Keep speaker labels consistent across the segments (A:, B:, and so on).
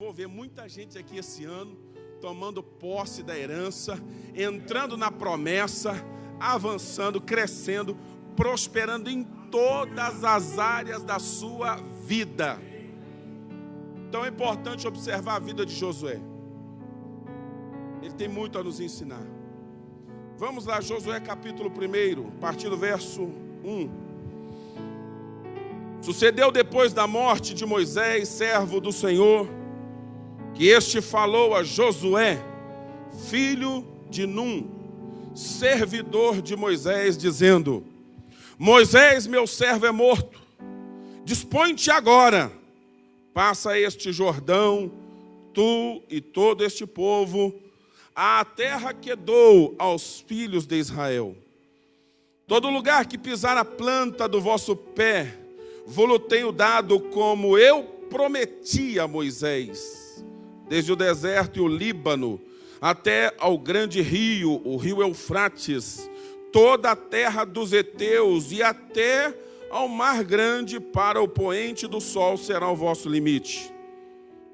A: vou ver muita gente aqui esse ano tomando posse da herança, entrando na promessa, avançando, crescendo, prosperando em todas as áreas da sua vida. Então é importante observar a vida de Josué. Ele tem muito a nos ensinar. Vamos lá, Josué capítulo 1, a partir do verso 1. Sucedeu depois da morte de Moisés, servo do Senhor, que este falou a Josué, filho de Num, servidor de Moisés, dizendo: Moisés, meu servo, é morto. Dispõe-te agora, passa este Jordão, tu e todo este povo, à terra que dou aos filhos de Israel. Todo lugar que pisar a planta do vosso pé, vou-lo tenho dado como eu prometi a Moisés. Desde o deserto e o Líbano, até ao grande rio, o rio Eufrates, toda a terra dos heteus e até ao mar grande, para o poente do sol será o vosso limite.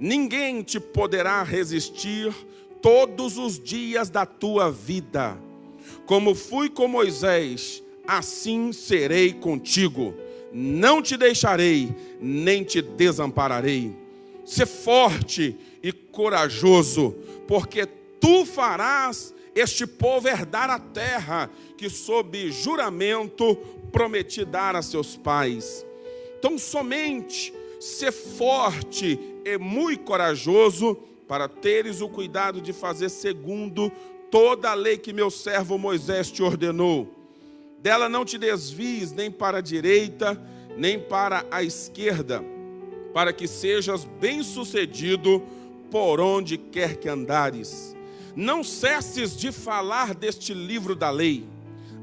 A: Ninguém te poderá resistir todos os dias da tua vida. Como fui com Moisés, assim serei contigo. Não te deixarei, nem te desampararei. Sê forte e corajoso, porque tu farás este povo herdar a terra que sob juramento prometi dar a seus pais. Então somente sê forte e muito corajoso, para teres o cuidado de fazer segundo toda a lei que meu servo Moisés te ordenou. Dela não te desvies nem para a direita, nem para a esquerda, para que sejas bem-sucedido por onde quer que andares. Não cesses de falar deste livro da lei,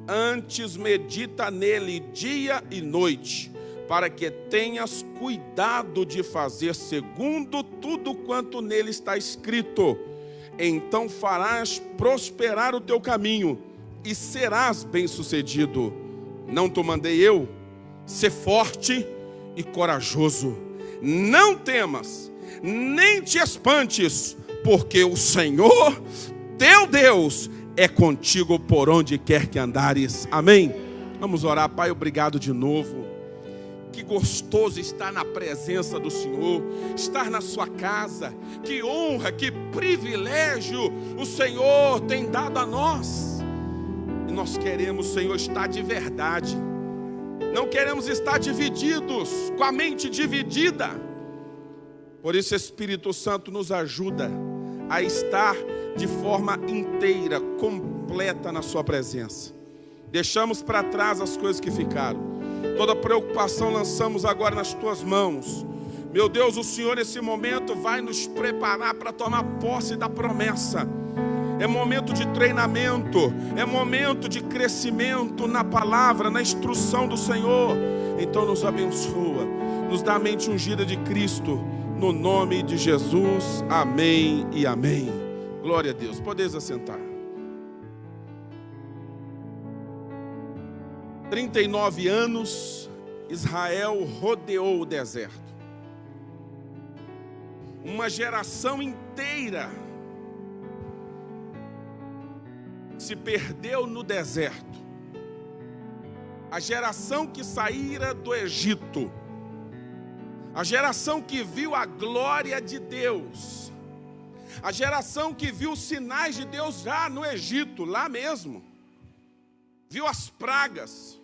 A: antes medita nele dia e noite, para que tenhas cuidado de fazer segundo tudo quanto nele está escrito. Então farás prosperar o teu caminho e serás bem-sucedido. Não te mandei eu? Sê forte e corajoso. Não temas, nem te espantes, porque o Senhor, teu Deus, é contigo por onde quer que andares. Amém? Vamos orar. Pai, obrigado de novo. Que gostoso estar na presença do Senhor, estar na sua casa. Que honra, que privilégio o Senhor tem dado a nós. E nós queremos, Senhor, estar de verdade. Não queremos estar divididos, com a mente dividida. Por isso, Espírito Santo, nos ajuda a estar de forma inteira, completa na sua presença. Deixamos para trás as coisas que ficaram. Toda preocupação lançamos agora nas tuas mãos. Meu Deus, o Senhor nesse momento vai nos preparar para tomar posse da promessa. É momento de treinamento, é momento de crescimento na palavra, na instrução do Senhor. Então nos abençoa, nos dá a mente ungida de Cristo, no nome de Jesus, amém e amém. Glória a Deus, podeis assentar. 39 anos, Israel rodeou o deserto. Uma geração inteira se perdeu no deserto. A geração que saíra do Egito, a geração que viu a glória de Deus, a geração que viu os sinais de Deus já no Egito, lá mesmo, viu as pragas,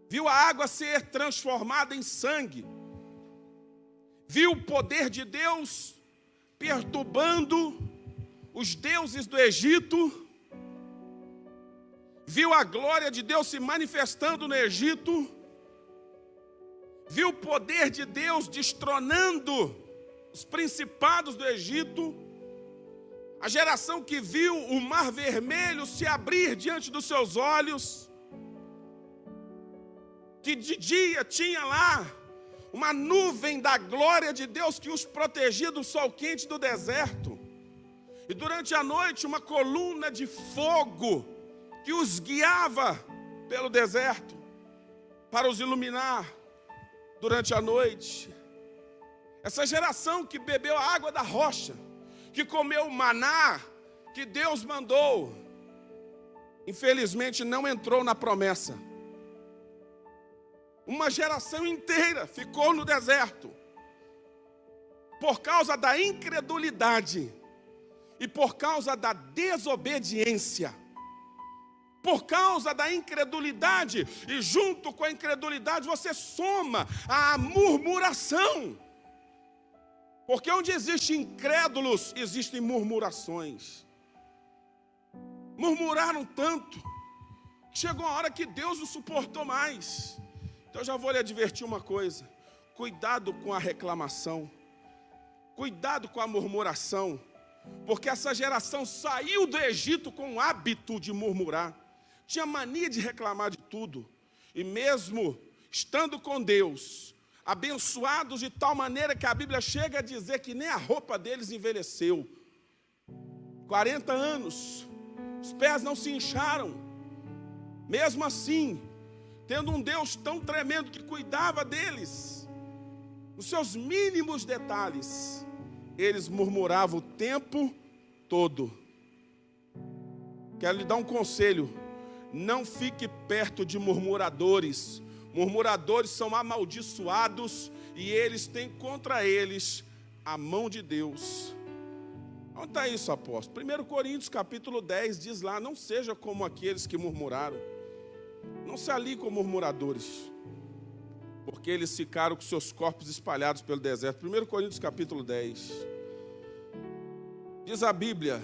A: viu a água ser transformada em sangue, viu o poder de Deus perturbando os deuses do Egito, viu a glória de Deus se manifestando no Egito, viu o poder de Deus destronando os principados do Egito, a geração que viu o mar vermelho se abrir diante dos seus olhos, que de dia tinha lá uma nuvem da glória de Deus que os protegia do sol quente do deserto, e durante a noite uma coluna de fogo que os guiava pelo deserto para os iluminar durante a noite. Essa geração que bebeu a água da rocha, que comeu o maná que Deus mandou, infelizmente não entrou na promessa. Uma geração inteira ficou no deserto, por causa da incredulidade e por causa da desobediência. Por causa da incredulidade, e junto com a incredulidade você soma a murmuração. Porque onde existem incrédulos, existem murmurações. Murmuraram tanto, que chegou a hora que Deus não suportou mais. Então eu já vou lhe advertir uma coisa: cuidado com a reclamação, cuidado com a murmuração, porque essa geração saiu do Egito com o hábito de murmurar. Tinha mania de reclamar de tudo. E mesmo estando com Deus, abençoados de tal maneira que a Bíblia chega a dizer que nem a roupa deles envelheceu. 40 anos, os pés não se incharam. Mesmo assim, tendo um Deus tão tremendo que cuidava deles, nos seus mínimos detalhes, eles murmuravam o tempo todo. Quero lhe dar um conselho: não fique perto de murmuradores. Murmuradores são amaldiçoados e eles têm contra eles a mão de Deus. Onde está isso, apóstolo? 1 Coríntios capítulo 10 diz lá: não seja como aqueles que murmuraram. Não se alie com murmuradores, porque eles ficaram com seus corpos espalhados pelo deserto. 1 Coríntios capítulo 10. Diz a Bíblia,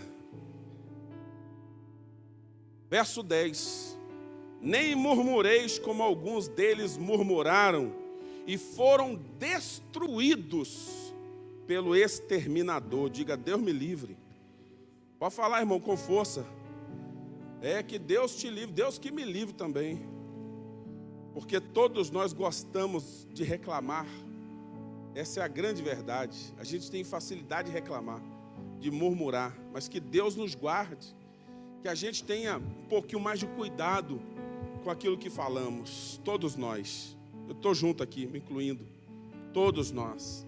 A: verso 10: nem murmureis como alguns deles murmuraram e foram destruídos pelo exterminador. Diga: Deus me livre. Pode falar, irmão, com força. É que Deus te livre, Deus que me livre também. Porque todos nós gostamos de reclamar. Essa é a grande verdade. A gente tem facilidade de reclamar, de murmurar. Mas que Deus nos guarde, que a gente tenha um pouquinho mais de cuidado com aquilo que falamos. Todos nós. Eu estou junto aqui, me incluindo. Todos nós.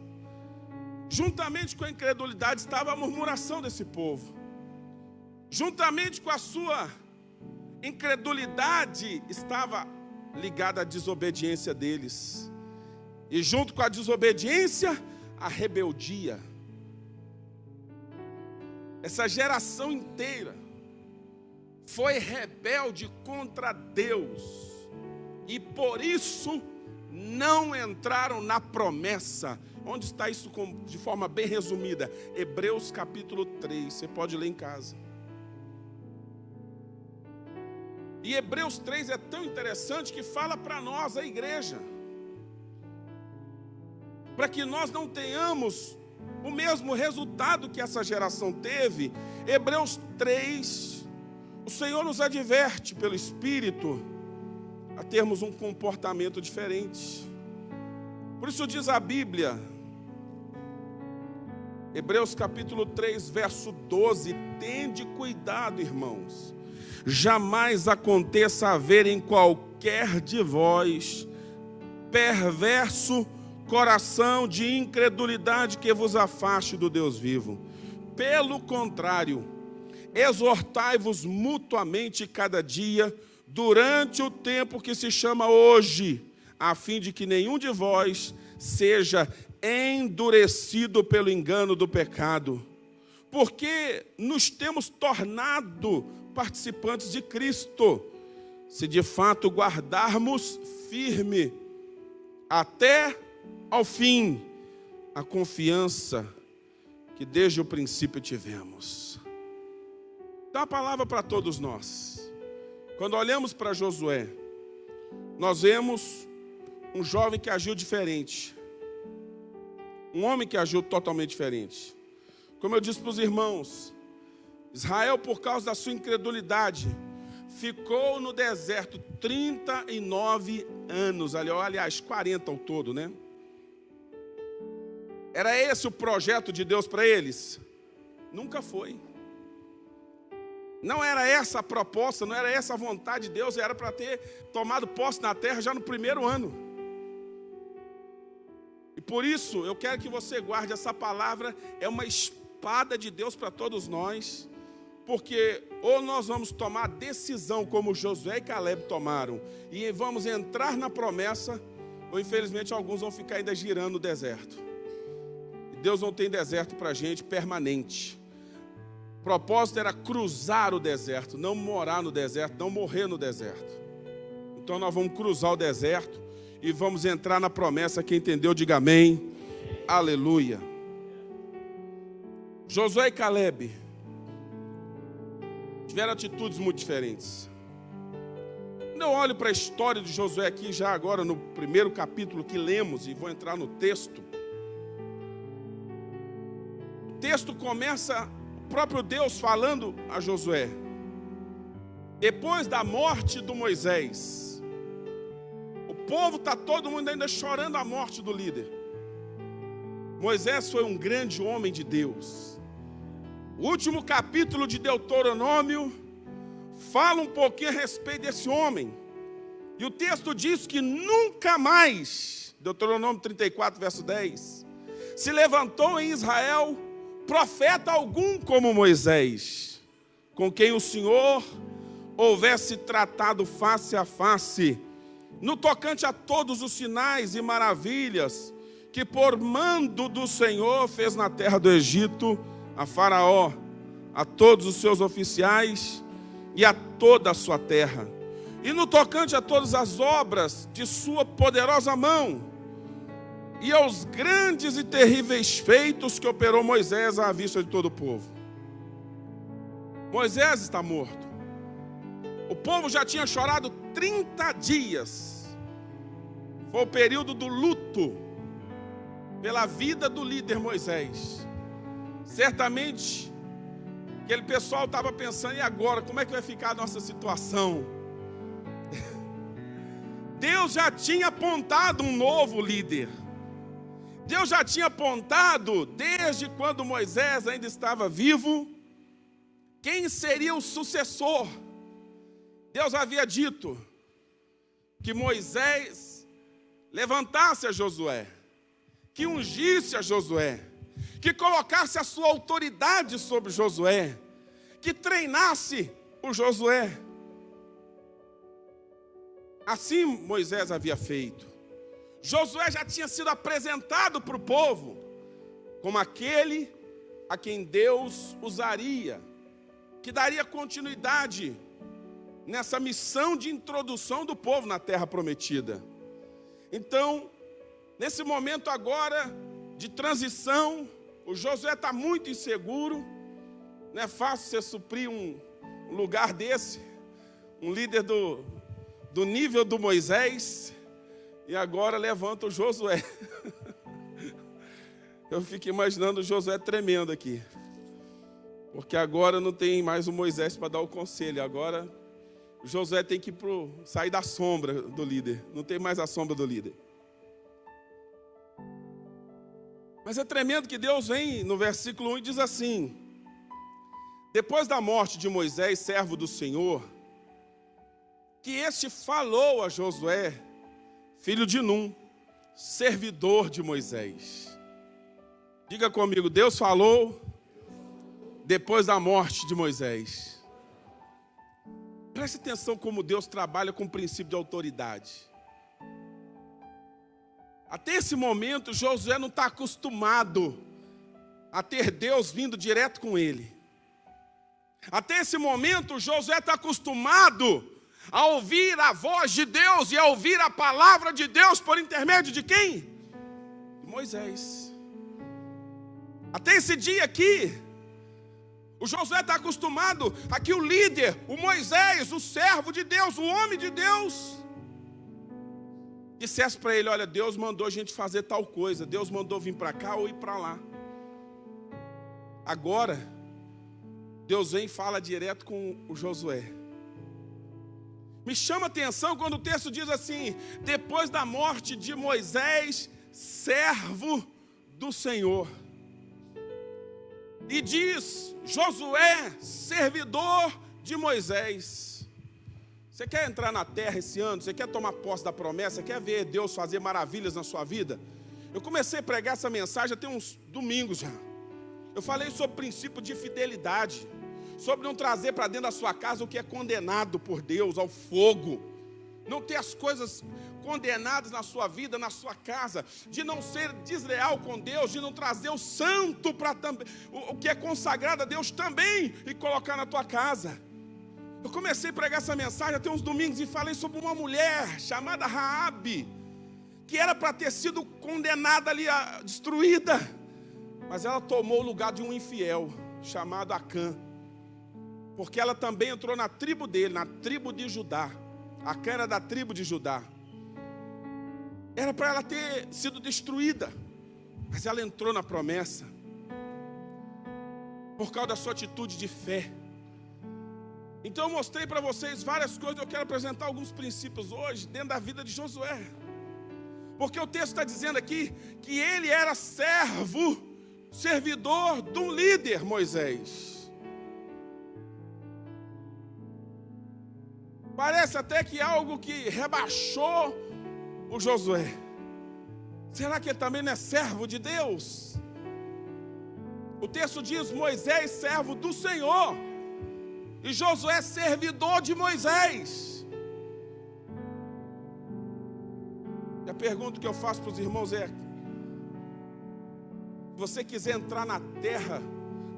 A: Juntamente com a incredulidade estava a murmuração desse povo. Juntamente com a sua incredulidade estava ligada à desobediência deles. E junto com a desobediência, a rebeldia. Essa geração inteira foi rebelde contra Deus, e por isso não entraram na promessa. Onde está isso de forma bem resumida? Hebreus capítulo 3, você pode ler em casa. E Hebreus 3 é tão interessante que fala para nós, a igreja, para que nós não tenhamos o mesmo resultado que essa geração teve. Hebreus 3, o Senhor nos adverte pelo Espírito a termos um comportamento diferente. Por isso diz a Bíblia, Hebreus capítulo 3, verso 12: tende cuidado, irmãos, jamais aconteça haver em qualquer de vós perverso coração de incredulidade que vos afaste do Deus vivo. Pelo contrário, exortai-vos mutuamente cada dia, durante o tempo que se chama hoje, a fim de que nenhum de vós seja endurecido pelo engano do pecado. Porque nos temos tornado participantes de Cristo, se de fato guardarmos firme até ao fim a confiança que desde o princípio tivemos. Dá uma palavra para todos nós. Quando olhamos para Josué, nós vemos um jovem que agiu diferente, um homem que agiu totalmente diferente. Como eu disse para os irmãos, Israel, por causa da sua incredulidade, ficou no deserto 39 anos, aliás, 40 ao todo, né? Era esse o projeto de Deus para eles? Nunca foi. Não era essa a proposta, não era essa a vontade de Deus, era para ter tomado posse na terra já no primeiro ano. E por isso eu quero que você guarde essa palavra, é uma espada de Deus para todos nós, porque ou nós vamos tomar decisão como Josué e Caleb tomaram, e vamos entrar na promessa, ou infelizmente alguns vão ficar ainda girando no deserto. E Deus não tem deserto para a gente permanente. O propósito era cruzar o deserto, não morar no deserto, não morrer no deserto. Então nós vamos cruzar o deserto e vamos entrar na promessa. Quem entendeu, diga amém. Aleluia. Josué e Caleb tiveram atitudes muito diferentes. Quando eu olho para a história de Josué aqui, já agora no primeiro capítulo que lemos, e vou entrar no texto. O texto começa, o próprio Deus falando a Josué. Depois da morte do Moisés, o povo está todo mundo ainda chorando a morte do líder. Moisés foi um grande homem de Deus. O último capítulo de Deuteronômio fala um pouquinho a respeito desse homem. E o texto diz que nunca mais, Deuteronômio 34, verso 10, se levantou em Israel profeta algum como Moisés, com quem o Senhor houvesse tratado face a face, no tocante a todos os sinais e maravilhas que por mando do Senhor fez na terra do Egito, a Faraó, a todos os seus oficiais e a toda a sua terra, e no tocante a todas as obras de sua poderosa mão, e aos grandes e terríveis feitos que operou Moisés à vista de todo o povo. Moisés está morto. O povo já tinha chorado 30 dias. Foi o período do luto pela vida do líder Moisés. Certamente, aquele pessoal estava pensando, e agora, como é que vai ficar a nossa situação? Deus já tinha apontado um novo líder. Deus já tinha apontado, desde quando Moisés ainda estava vivo, quem seria o sucessor. Deus havia dito que Moisés levantasse a Josué, que ungisse a Josué, que colocasse a sua autoridade sobre Josué, que treinasse o Josué. Assim Moisés havia feito. Josué já tinha sido apresentado para o povo como aquele a quem Deus usaria, que daria continuidade nessa missão de introdução do povo na terra prometida. Então, nesse momento agora de transição, o Josué está muito inseguro. Não é fácil você suprir um lugar desse, um líder do nível do Moisés, e agora levanta o Josué. Eu fico imaginando o Josué tremendo aqui, porque agora não tem mais o Moisés para dar o conselho. Agora o Josué tem que sair da sombra do líder, não tem mais a sombra do líder. Mas é tremendo que Deus vem no versículo 1 e diz assim: depois da morte de Moisés, servo do Senhor, que este falou a Josué, filho de Num, servidor de Moisés. Diga comigo, Deus falou depois da morte de Moisés. Preste atenção como Deus trabalha com o princípio de autoridade. Até esse momento, Josué não está acostumado a ter Deus vindo direto com ele. Até esse momento, Josué está acostumado a ouvir a voz de Deus e a ouvir a palavra de Deus por intermédio de quem? De Moisés. Até esse dia aqui, o Josué está acostumado a que o líder, o Moisés, o servo de Deus, o homem de Deus, dissesse para ele: olha, Deus mandou a gente fazer tal coisa, Deus mandou vir para cá ou ir para lá. Agora, Deus vem e fala direto com o Josué. Me chama a atenção quando o texto diz assim: depois da morte de Moisés, servo do Senhor. E diz: Josué, servidor de Moisés. Você quer entrar na terra esse ano? Você quer tomar posse da promessa? Quer ver Deus fazer maravilhas na sua vida? Eu comecei a pregar essa mensagem tem uns domingos já. Eu falei sobre o princípio de fidelidade, sobre não trazer para dentro da sua casa o que é condenado por Deus ao fogo, não ter as coisas condenadas na sua vida, na sua casa, de não ser desleal com Deus, de não trazer o santo para também, o que é consagrado a Deus também e colocar na tua casa. Eu comecei a pregar essa mensagem tem uns domingos e falei sobre uma mulher chamada Raabe, que era para ter sido condenada ali, destruída, mas ela tomou o lugar de um infiel chamado Acã, porque ela também entrou na tribo dele, na tribo de Judá. Acã era da tribo de Judá. Era para ela ter sido destruída, mas ela entrou na promessa por causa da sua atitude de fé. Então eu mostrei para vocês várias coisas. Eu quero apresentar alguns princípios hoje dentro da vida de Josué, porque o texto está dizendo aqui que ele era servidor de um líder, Moisés. Parece até que é algo que rebaixou o Josué. Será que ele também não é servo de Deus? O texto diz: Moisés, servo do Senhor, e Josué, servidor de Moisés. E a pergunta que eu faço para os irmãos é: se você quiser entrar na terra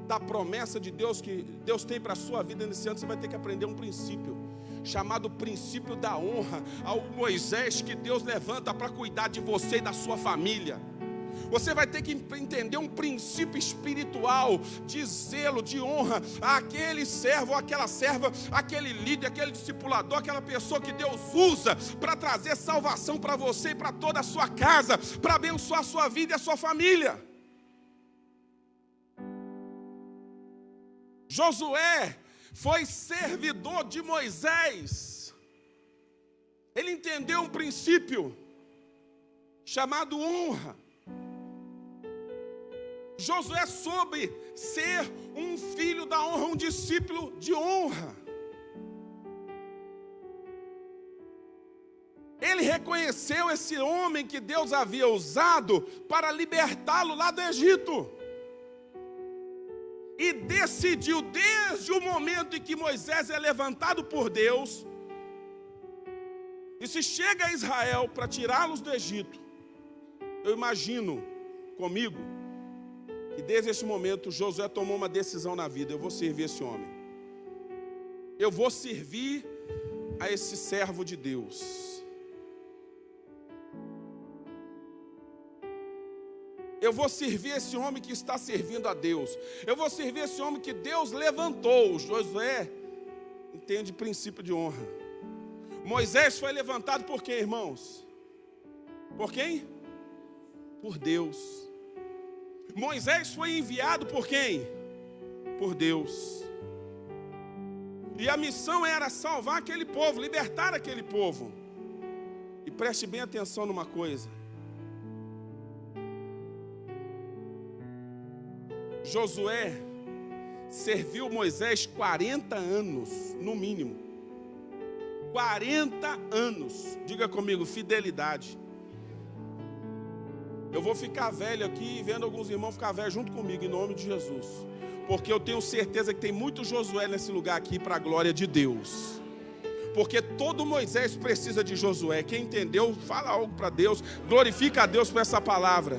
A: da promessa de Deus, que Deus tem para a sua vida nesse ano, você vai ter que aprender um princípio chamado princípio da honra ao Moisés que Deus levanta para cuidar de você e da sua família. Você vai ter que entender um princípio espiritual de zelo, de honra àquele servo, aquela serva, aquele líder, aquele discipulador, aquela pessoa que Deus usa para trazer salvação para você e para toda a sua casa, para abençoar a sua vida e a sua família. Josué foi servidor de Moisés. Ele entendeu um princípio chamado honra. Josué soube ser um filho da honra, um discípulo de honra. Ele reconheceu esse homem que Deus havia usado para libertá-lo lá do Egito. E decidiu, desde o momento em que Moisés é levantado por Deus, e se chega a Israel para tirá-los do Egito, eu imagino comigo, que desde esse momento Josué tomou uma decisão na vida: eu vou servir esse homem, eu vou servir a esse servo de Deus. Eu vou servir esse homem que está servindo a Deus. Eu vou servir esse homem que Deus levantou. Josué entende princípio de honra. Moisés foi levantado por quem, irmãos? Por quem? Por Deus. Moisés foi enviado por quem? Por Deus. E a missão era salvar aquele povo, libertar aquele povo. E preste bem atenção numa coisa: Josué serviu Moisés 40 anos, no mínimo. 40 anos. Diga comigo, fidelidade. Eu vou ficar velho aqui, vendo alguns irmãos ficar velho junto comigo, em nome de Jesus. Porque eu tenho certeza que tem muito Josué nesse lugar aqui, para a glória de Deus. Porque todo Moisés precisa de Josué. Quem entendeu, fala algo para Deus, glorifica a Deus por essa palavra.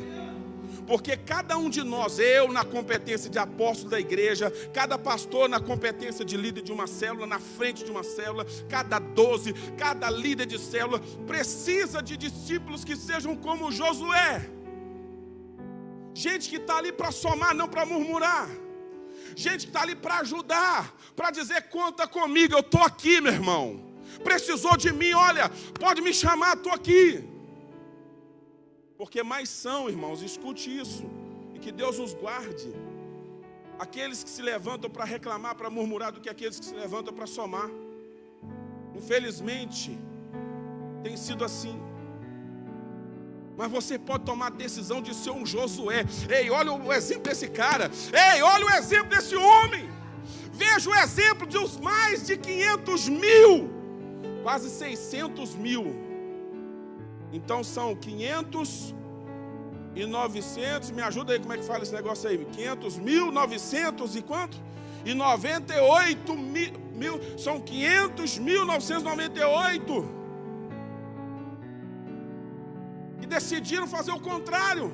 A: Porque cada um de nós, eu na competência de apóstolo da igreja, cada pastor na competência de líder de uma célula, na frente de uma célula, cada 12, cada líder de célula, precisa de discípulos que sejam como Josué. Gente que está ali para somar, não para murmurar. Gente que está ali para ajudar, para dizer: conta comigo, eu estou aqui, meu irmão. Precisou de mim, olha, pode me chamar, estou aqui. Porque mais são, irmãos, escute isso, e que Deus nos guarde, aqueles que se levantam para reclamar, para murmurar, do que aqueles que se levantam para somar. Infelizmente, tem sido assim. Mas você pode tomar a decisão de ser um Josué. Ei, olha o exemplo desse cara. Ei, olha o exemplo desse homem. Veja o exemplo dos mais de 500 mil, quase 600 mil. Então são 500 me ajuda aí, como é que fala esse negócio aí? 500.900 e quanto? E 98 mil, são 500.998. E decidiram fazer o contrário.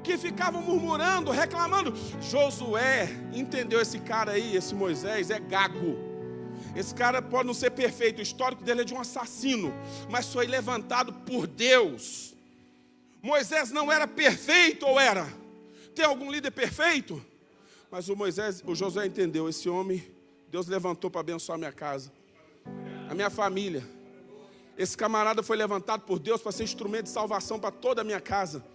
A: Que ficavam murmurando, reclamando. Josué entendeu, esse cara aí, esse Moisés é gago. Esse cara pode não ser perfeito, o histórico dele é de um assassino, mas foi levantado por Deus. Moisés não era perfeito, ou era? Tem algum líder perfeito? Mas o Josué entendeu, esse homem, Deus levantou para abençoar a minha casa, a minha família. Esse camarada foi levantado por Deus para ser instrumento de salvação para toda a minha casa.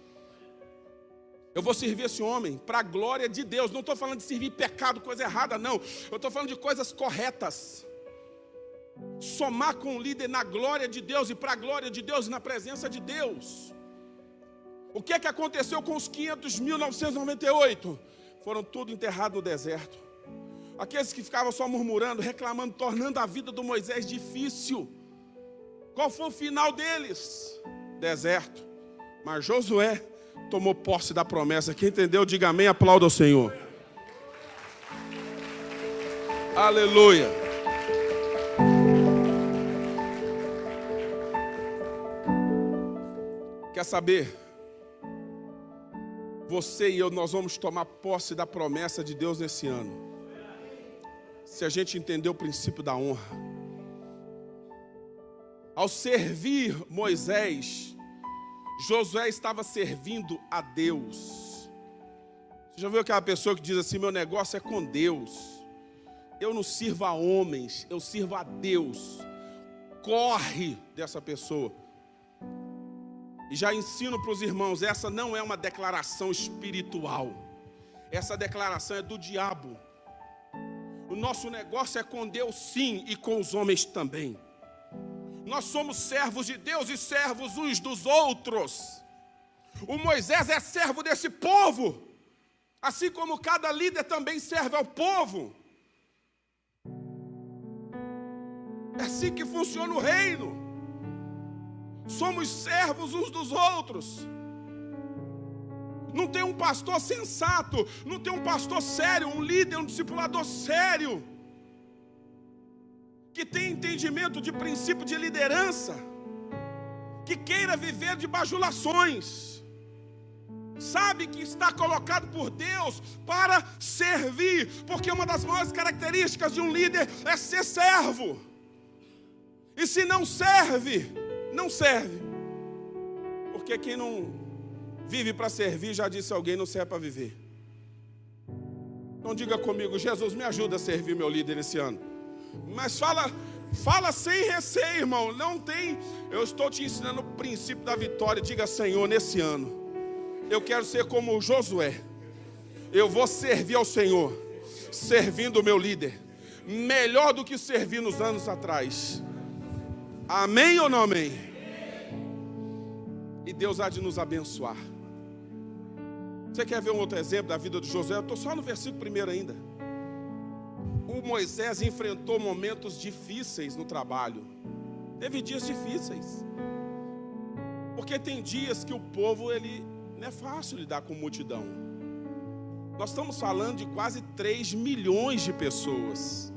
A: Eu vou servir esse homem para a glória de Deus. Não estou falando de servir pecado, coisa errada, não. Eu estou falando de coisas corretas. Somar com o líder na glória de Deus e para a glória de Deus e na presença de Deus. O que é que aconteceu com os 500.998? Foram tudo enterrados no deserto. Aqueles que ficavam só murmurando, reclamando, tornando a vida do Moisés difícil. Qual foi o final deles? Deserto. Mas Josué tomou posse da promessa. Quem entendeu, diga amém, aplauda ao Senhor. Aleluia. Quer saber? Você e eu, nós vamos tomar posse da promessa de Deus nesse ano. Se a gente entender o princípio da honra. Ao servir Moisés, Josué estava servindo a Deus. Você já viu aquela pessoa que diz assim, meu negócio é com Deus. Eu não sirvo a homens, eu sirvo a Deus. Corre dessa pessoa. E já ensino para os irmãos, essa não é uma declaração espiritual. Essa declaração é do diabo. O nosso negócio é com Deus sim e com os homens também. Nós somos servos de Deus e servos uns dos outros. O Moisés é servo desse povo. Assim como cada líder também serve ao povo. É assim que funciona o reino. Somos servos uns dos outros. Não tem um pastor sensato, não tem um pastor sério, um líder, um discipulador sério, que tem entendimento de princípio de liderança, que queira viver de bajulações, sabe que está colocado por Deus para servir, porque uma das maiores características de um líder é ser servo. E se não serve, não serve. Porque quem não vive para servir, já disse alguém, não serve para viver. Então diga comigo, Jesus, me ajuda a servir meu líder esse ano. Mas fala sem receio, irmão. Não tem, eu estou te ensinando o princípio da vitória. Diga, Senhor, nesse ano eu quero ser como Josué. Eu vou servir ao Senhor, servindo o meu líder, melhor do que servi nos anos atrás. Amém ou não amém? E Deus há de nos abençoar. Você quer ver um outro exemplo da vida de Josué? Eu estou só no versículo 1 ainda. O Moisés enfrentou momentos difíceis no trabalho. Teve dias difíceis. Porque tem dias que o povo, ele não é fácil lidar com multidão. Nós estamos falando de quase 3 milhões de pessoas.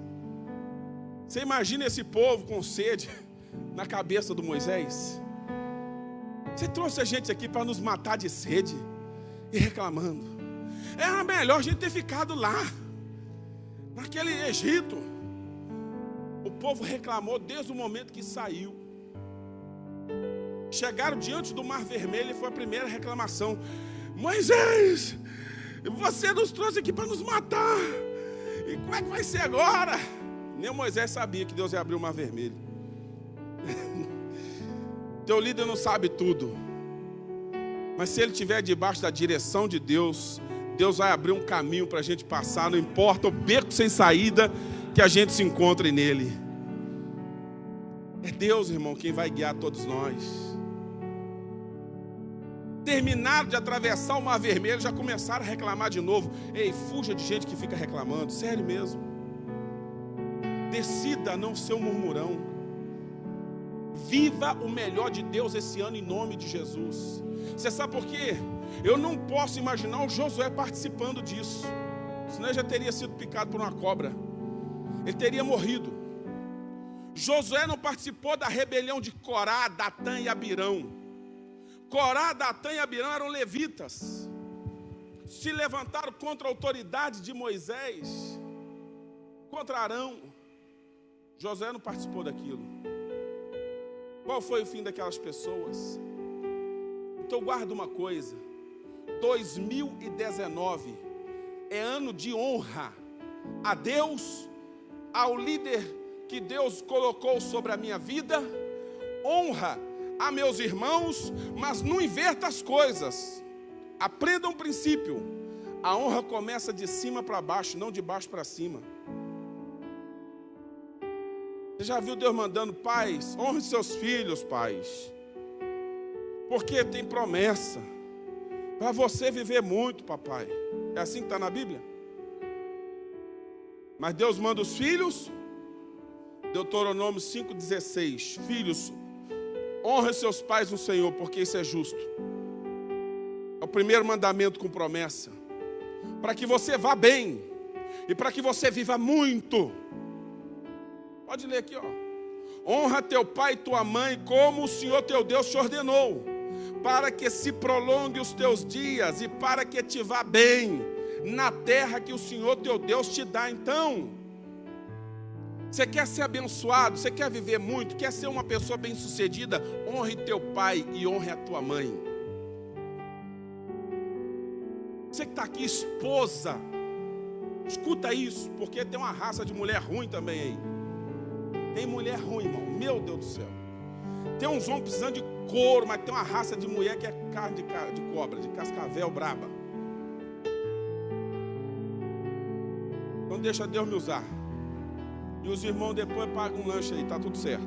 A: Você imagina esse povo com sede na cabeça do Moisés? Você trouxe a gente aqui para nos matar de sede e reclamando. Era melhor a gente ter ficado lá, naquele Egito. O povo reclamou desde o momento que saiu. Chegaram diante do Mar Vermelho e foi a primeira reclamação. Moisés, você nos trouxe aqui para nos matar. E como é que vai ser agora? Nem o Moisés sabia que Deus ia abrir o Mar Vermelho. Teu líder não sabe tudo. Mas se ele estiver debaixo da direção de Deus, Deus vai abrir um caminho para a gente passar. Não importa o beco sem saída que a gente se encontre nele. É Deus, irmão, quem vai guiar todos nós. Terminaram de atravessar o Mar Vermelho, já começaram a reclamar de novo. Ei, fuja de gente que fica reclamando. Sério mesmo. Decida não ser um murmurão. Viva o melhor de Deus esse ano em nome de Jesus. Você sabe por quê? Eu não posso imaginar o Josué participando disso. Senão ele já teria sido picado por uma cobra. Ele teria morrido. Josué não participou da rebelião de Corá, Datã e Abirão. Corá, Datã e Abirão eram levitas. Se levantaram contra a autoridade de Moisés, contra Arão. Josué não participou daquilo. Qual foi o fim daquelas pessoas? Então guarda uma coisa: 2019 é ano de honra a Deus, ao líder que Deus colocou sobre a minha vida, honra a meus irmãos, mas não inverta as coisas. Aprenda um princípio: a honra começa de cima para baixo, não de baixo para cima. Você já viu Deus mandando: pais, honre seus filhos, pais, porque tem promessa para você viver muito, papai. É assim que está na Bíblia. Mas Deus manda os filhos. Deuteronômio 5,16: filhos, honre seus pais no Senhor, porque isso é justo. É o primeiro mandamento com promessa, para que você vá bem e para que você viva muito. Pode ler aqui, ó. Honra teu pai e tua mãe, como o Senhor teu Deus te ordenou, para que se prolongue os teus dias e para que te vá bem na terra que o Senhor teu Deus te dá. Então, você quer ser abençoado, você quer viver muito, quer ser uma pessoa bem-sucedida, honre teu pai e honre a tua mãe. Você que está aqui, esposa, escuta isso, porque tem uma raça de mulher ruim também aí. Tem mulher ruim, irmão, meu Deus do céu. Tem uns homens precisando de couro, mas tem uma raça de mulher que é carne de cobra, de cascavel braba. Então deixa Deus me usar. E os irmãos depois pagam um lanche aí, tá tudo certo.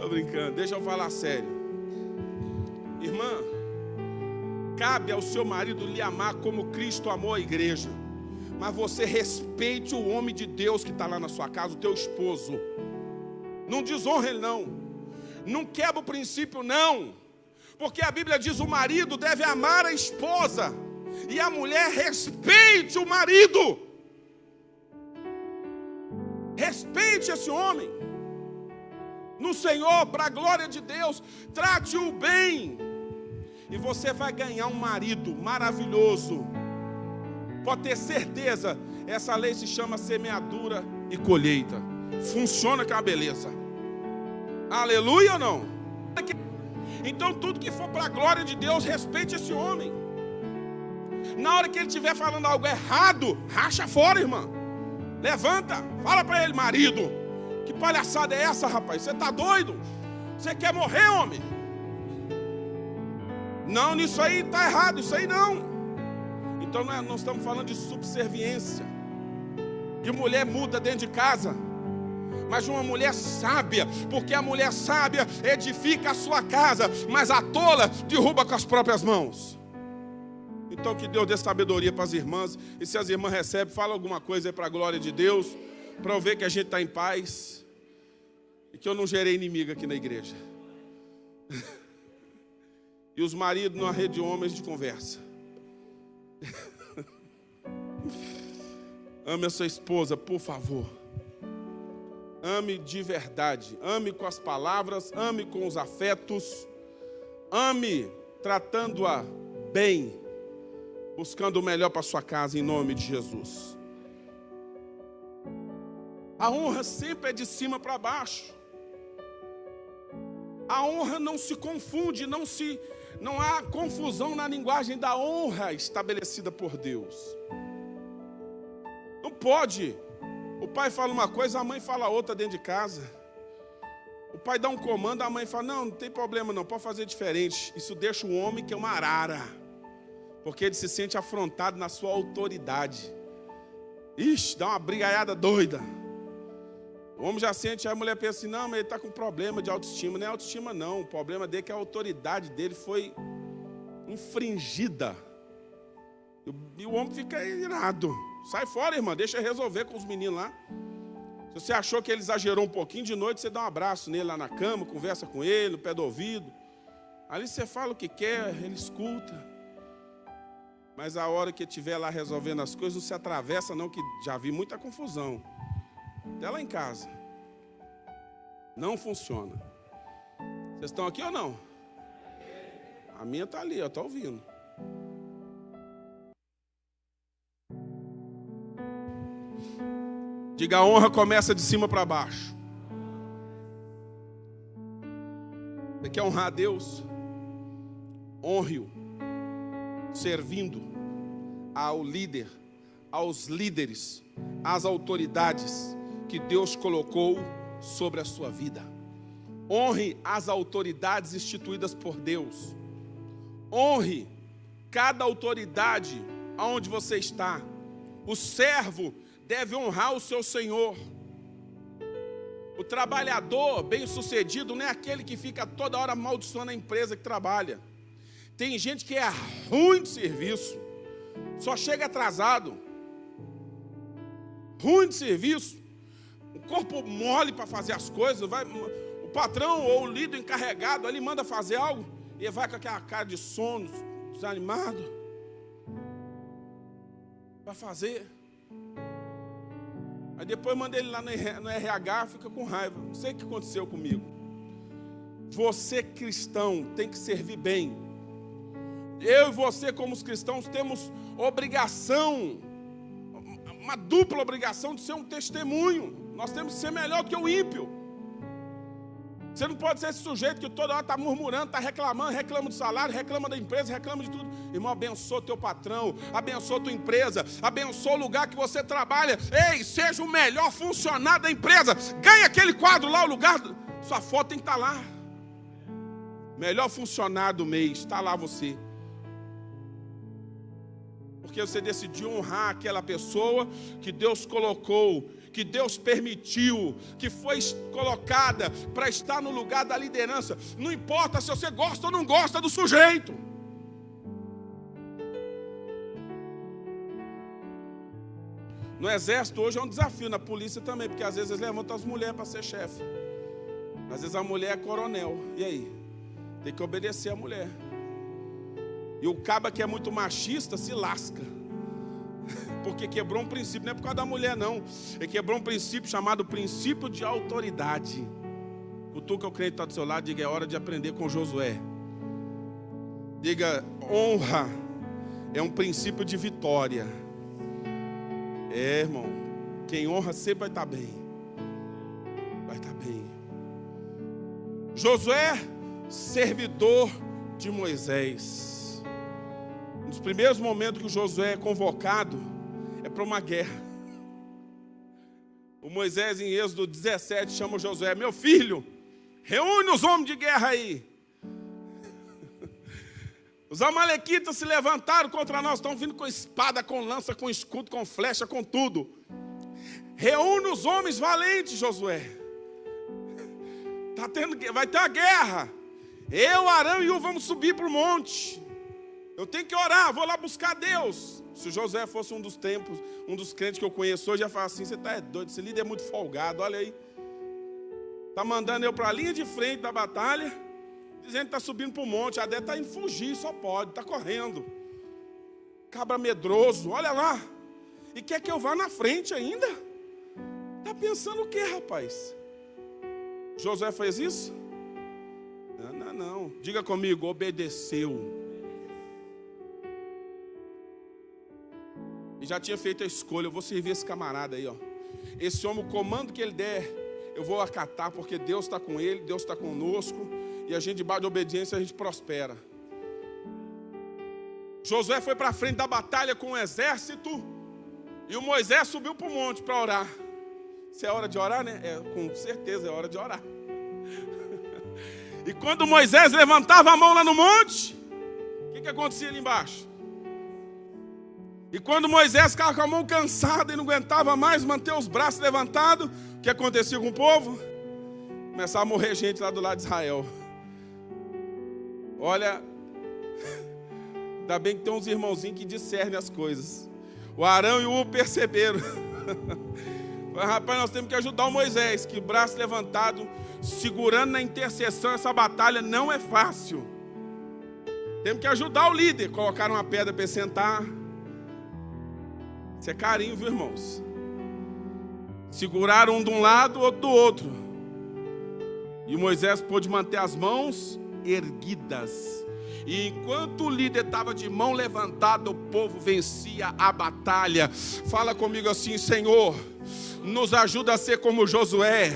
A: Tô brincando, deixa eu falar sério. Irmã, cabe ao seu marido lhe amar como Cristo amou a igreja. Mas você respeite o homem de Deus que está lá na sua casa, o teu esposo. Não desonra ele, não. Não quebra o princípio, não. Porque a Bíblia diz: o marido deve amar a esposa, e a mulher respeite o marido. Respeite esse homem no Senhor, para a glória de Deus. Trate-o bem, e você vai ganhar um marido maravilhoso. Pode ter certeza, essa lei se chama semeadura e colheita. Funciona com a beleza. Aleluia ou não? Então tudo que for para a glória de Deus, respeite esse homem. Na hora que ele estiver falando algo errado, racha fora, irmã. Levanta, fala para ele: marido, que palhaçada é essa, rapaz? Você está doido? Você quer morrer, homem? Não, nisso aí está errado, isso aí não. Então nós estamos falando de subserviência, de mulher muda dentro de casa, mas de uma mulher sábia, porque a mulher sábia edifica a sua casa, mas a tola derruba com as próprias mãos. Então que Deus dê sabedoria para as irmãs, e se as irmãs recebem, fala alguma coisa aí para a glória de Deus, para eu ver que a gente está em paz, e que eu não gerei inimigo aqui na igreja. E os maridos numa rede de homens de conversa. Ame a sua esposa, por favor. Ame de verdade. Ame com as palavras, ame com os afetos. Ame tratando-a bem, buscando o melhor para sua casa, em nome de Jesus. A honra sempre é de cima para baixo. A honra não se confunde, não há confusão na linguagem da honra estabelecida por Deus. Não pode. O pai fala uma coisa, a mãe fala outra dentro de casa. O pai dá um comando, a mãe fala: não tem problema não, pode fazer diferente. Isso deixa o homem que é uma arara, porque ele se sente afrontado na sua autoridade. Ixi, dá uma brigaiada doida. O homem já sente, aí a mulher pensa assim: não, mas ele está com problema de autoestima. Não é autoestima não, o problema dele é que a autoridade dele foi infringida. E o homem fica irado. Sai fora, irmã, deixa eu resolver com os meninos lá. Se você achou que ele exagerou um pouquinho, de noite você dá um abraço nele lá na cama, conversa com ele, no pé do ouvido. Ali você fala o que quer, ele escuta. Mas a hora que estiver lá resolvendo as coisas, não se atravessa não, que já vi muita confusão. Até lá em casa. Não funciona. Vocês estão aqui ou não? A minha está ali, está ouvindo. Diga, a honra começa de cima para baixo. Você quer honrar a Deus? Honre-o, servindo ao líder, aos líderes, às autoridades que Deus colocou sobre a sua vida. Honre as autoridades instituídas por Deus. Honre cada autoridade aonde você está. O servo deve honrar o seu senhor. O trabalhador bem-sucedido não é aquele que fica toda hora amaldiçoando a empresa que trabalha. Tem gente que é ruim de serviço, só chega atrasado. Ruim de serviço, o corpo mole para fazer as coisas. O patrão ou o líder encarregado ali manda fazer algo, e ele vai com aquela cara de sono, desanimado, para fazer. Aí depois manda ele lá no RH, fica com raiva. Não sei o que aconteceu comigo. Você, cristão, tem que servir bem. Eu e você, como os cristãos, temos obrigação, uma dupla obrigação de ser um testemunho. Nós temos que ser melhor que o ímpio. Você não pode ser esse sujeito que toda hora está murmurando, está reclamando, reclama do salário, reclama da empresa, reclama de tudo. Irmão, abençoa teu patrão, abençoa tua empresa, abençoa o lugar que você trabalha. Ei, seja o melhor funcionário da empresa. Ganha aquele quadro lá, o lugar, sua foto tem que estar lá. Melhor funcionário do mês, está lá você. Porque você decidiu honrar aquela pessoa que Deus colocou, que Deus permitiu, que foi colocada para estar no lugar da liderança. Não importa se você gosta ou não gosta do sujeito. No exército hoje é um desafio, na polícia também, porque às vezes eles levantam as mulheres para ser chefe. Às vezes a mulher é coronel, e aí? Tem que obedecer a mulher. E o caba que é muito machista se lasca. Porque quebrou um princípio, não é por causa da mulher não. Ele quebrou um princípio chamado princípio de autoridade. Cutuca o crente que está do seu lado, diga, é hora de aprender com Josué. Diga, honra é um princípio de vitória. É, irmão, quem honra sempre vai estar bem. Vai estar bem. Josué, servidor de Moisés. Nos primeiros momentos que o Josué é convocado, é para uma guerra. O Moisés, em Êxodo 17, chama o Josué, meu filho, reúne os homens de guerra aí. Os amalequitas se levantaram contra nós, estão vindo com espada, com lança, com escudo, com flecha, com tudo. Reúne os homens valentes, Josué. Vai ter a guerra. Eu, Arão e U vamos subir para o monte. Eu tenho que orar, vou lá buscar Deus. Se o Josué fosse um dos tempos, um dos crentes que eu conheço hoje, ia falar assim, você está doido, esse líder é muito folgado, olha aí. Está mandando eu para a linha de frente da batalha, dizendo que está subindo para o monte, a ideia está indo fugir, só pode, está correndo. Cabra medroso, olha lá. E quer que eu vá na frente ainda? Está pensando o quê, rapaz? Josué fez isso? Não. Diga comigo, obedeceu. E já tinha feito a escolha, eu vou servir esse camarada aí, ó. Esse homem, o comando que ele der, eu vou acatar, porque Deus está com ele, Deus está conosco, e a gente, debaixo de obediência, a gente prospera. Josué foi para frente da batalha com o exército, e o Moisés subiu para o monte para orar. Se é hora de orar, né? Com certeza é hora de orar. E quando Moisés levantava a mão lá no monte, o que acontecia ali embaixo? E quando Moisés ficava com a mão cansada e não aguentava mais manter os braços levantados, o que acontecia com o povo? Começava a morrer gente lá do lado de Israel. Olha, ainda bem que tem uns irmãozinhos que discernem as coisas. O Arão e o U perceberam. Rapaz, nós temos que ajudar o Moisés, que braço levantado, segurando na intercessão, essa batalha não é fácil. Temos que ajudar o líder. Colocaram uma pedra para ele sentar. Isso é carinho, viu, irmãos? Seguraram um de um lado, outro do outro. E Moisés pôde manter as mãos erguidas. E enquanto o líder estava de mão levantada, o povo vencia a batalha. Fala comigo assim: Senhor, nos ajuda a ser como Josué.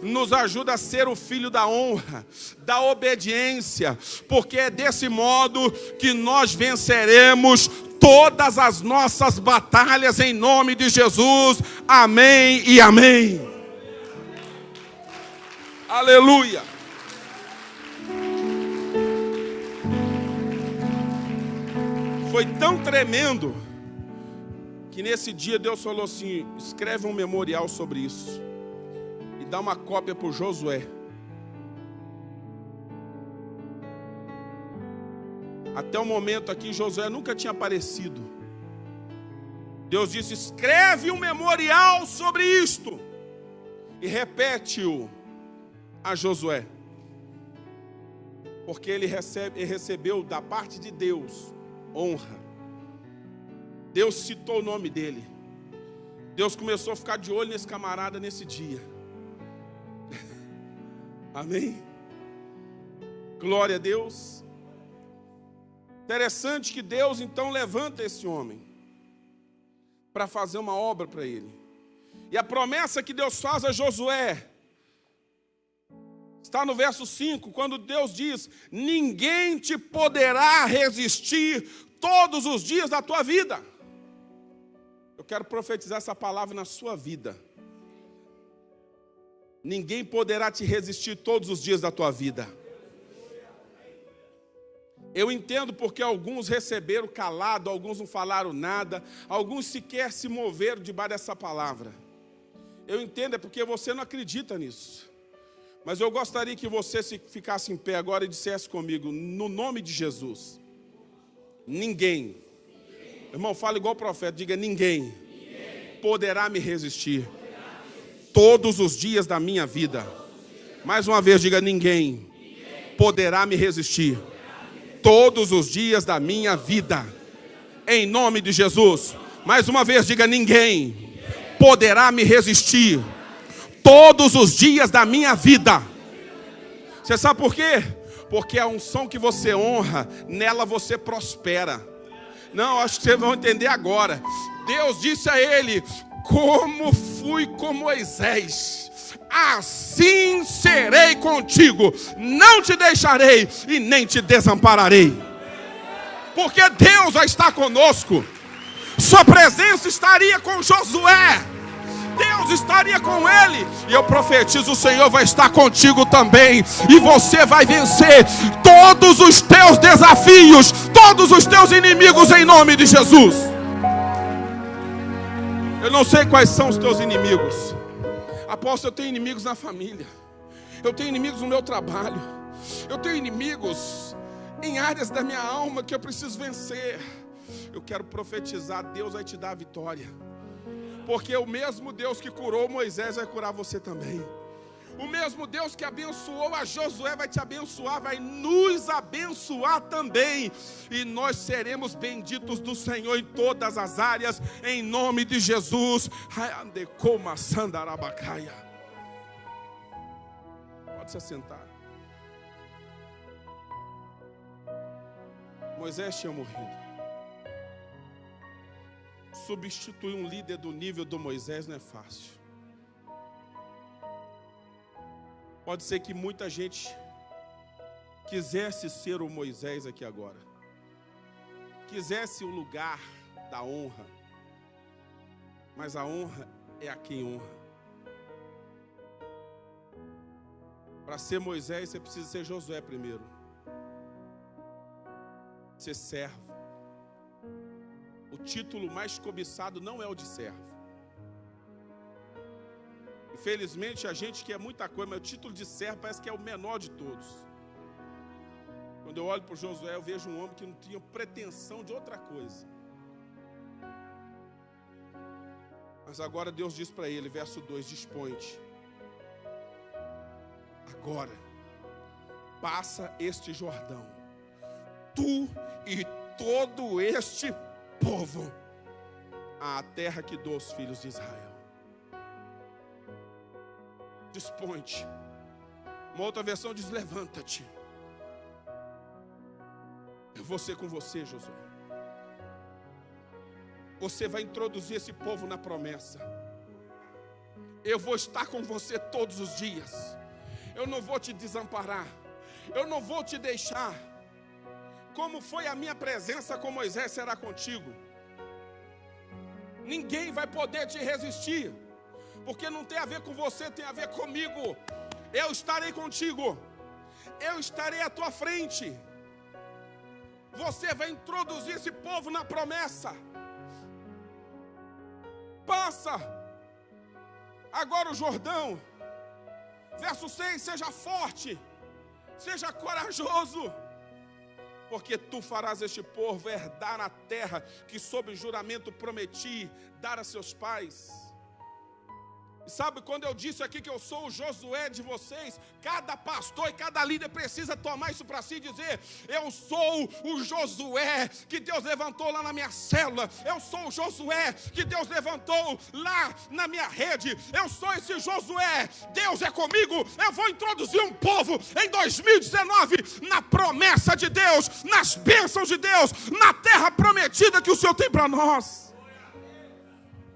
A: Nos ajuda a ser o filho da honra, da obediência, porque é desse modo que nós venceremos todas as nossas batalhas em nome de Jesus. Amém e amém. Aleluia. Foi tão tremendo que nesse dia Deus falou assim: escreve um memorial sobre isso e dá uma cópia para o Josué. Até o momento aqui Josué nunca tinha aparecido. Deus disse: escreve um memorial sobre isto e repete-o a Josué, porque ele recebeu da parte de Deus honra. Deus citou o nome dele. Deus começou a ficar de olho nesse camarada nesse dia. Amém? Glória a Deus. Interessante que Deus então levanta esse homem para fazer uma obra para ele. E a promessa que Deus faz a Josué está no verso 5, quando Deus diz: ninguém te poderá resistir todos os dias da tua vida. Eu quero profetizar essa palavra na sua vida. Ninguém poderá te resistir todos os dias da tua vida. Eu entendo porque alguns receberam calado, alguns não falaram nada, alguns sequer se moveram debaixo dessa palavra. Eu entendo, é porque você não acredita nisso. Mas eu gostaria que você ficasse em pé agora e dissesse comigo, no nome de Jesus: ninguém, irmão, fala igual o profeta, diga: ninguém poderá me resistir todos os dias da minha vida. Mais uma vez, diga: ninguém poderá me resistir todos os dias da minha vida, em nome de Jesus. Mais uma vez, diga: ninguém poderá me resistir todos os dias da minha vida. Você sabe por quê? Porque a unção que você honra, nela você prospera. Não, acho que vocês vão entender agora. Deus disse a ele: como fui com Moisés, assim serei contigo, não te deixarei e nem te desampararei. Porque Deus já está conosco. Sua presença estaria com Josué, Deus estaria com ele. E eu profetizo: o Senhor vai estar contigo também. E você vai vencer todos os teus desafios, todos os teus inimigos, em nome de Jesus. Eu não sei quais são os teus inimigos. Apóstolo, eu tenho inimigos na família, eu tenho inimigos no meu trabalho, eu tenho inimigos em áreas da minha alma que eu preciso vencer. Eu quero profetizar: Deus vai te dar a vitória. Porque o mesmo Deus que curou Moisés vai curar você também. O mesmo Deus que abençoou a Josué vai te abençoar, vai nos abençoar também. E nós seremos benditos do Senhor em todas as áreas, em nome de Jesus. Pode se assentar. Moisés tinha morrido. Substituir um líder do nível do Moisés não é fácil. Pode ser que muita gente quisesse ser o Moisés aqui agora, quisesse o lugar da honra, mas a honra é a quem honra. Para ser Moisés, você precisa ser Josué primeiro, ser servo. O título mais cobiçado não é o de servo. Infelizmente a gente quer muita coisa, mas o título de servo parece que é o menor de todos. Quando eu olho para o Josué, eu vejo um homem que não tinha pretensão de outra coisa Mas agora Deus diz para ele, verso 2, dispõe-te. Agora, passa este Jordão, tu e todo este povo, à terra que dou aos filhos de Israel. Dispõe-te. Uma outra versão diz, levanta-te. Eu vou ser com você, Josué. Você vai introduzir esse povo na promessa. Eu vou estar com você todos os dias. Eu não vou te desamparar. Eu não vou te deixar. Como foi a minha presença com Moisés, será contigo. Ninguém vai poder te resistir. Porque não tem a ver com você, tem a ver comigo. Eu estarei contigo. Eu estarei à tua frente. Você vai introduzir esse povo na promessa. Passa agora o Jordão. Verso 6, seja forte, seja corajoso, porque tu farás este povo herdar a terra que sob juramento prometi dar a seus pais. E sabe, quando eu disse aqui que eu sou o Josué de vocês, cada pastor e cada líder precisa tomar isso para si e dizer, eu sou o Josué que Deus levantou lá na minha célula, eu sou o Josué que Deus levantou lá na minha rede, eu sou esse Josué, Deus é comigo, eu vou introduzir um povo em 2019, na promessa de Deus, nas bênçãos de Deus, na terra prometida que o Senhor tem para nós.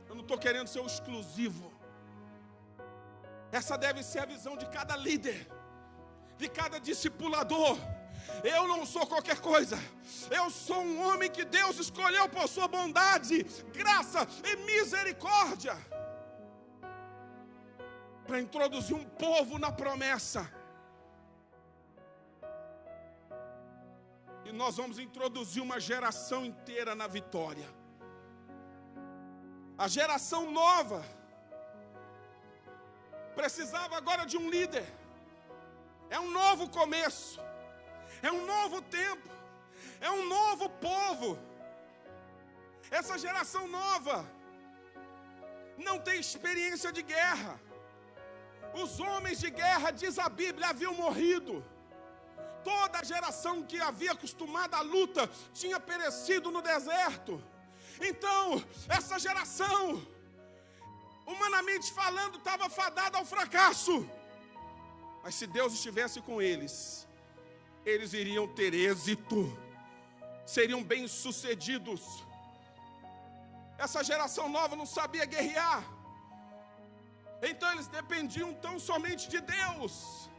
A: Eu não estou querendo ser o exclusivo. Essa deve ser a visão de cada líder, de cada discipulador. Eu não sou qualquer coisa. Eu sou um homem que Deus escolheu por sua bondade, graça e misericórdia, para introduzir um povo na promessa. E nós vamos introduzir uma geração inteira na vitória. A geração nova precisava agora de um líder. É um novo começo. É um novo tempo. É um novo povo. Essa geração nova não tem experiência de guerra. Os homens de guerra, diz a Bíblia, haviam morrido. Toda a geração que havia acostumada à luta tinha perecido no deserto. Então, essa geração, humanamente falando, estava fadada ao fracasso. Mas se Deus estivesse com eles, eles iriam ter êxito, seriam bem-sucedidos. Essa geração nova não sabia guerrear, então eles dependiam tão somente de Deus.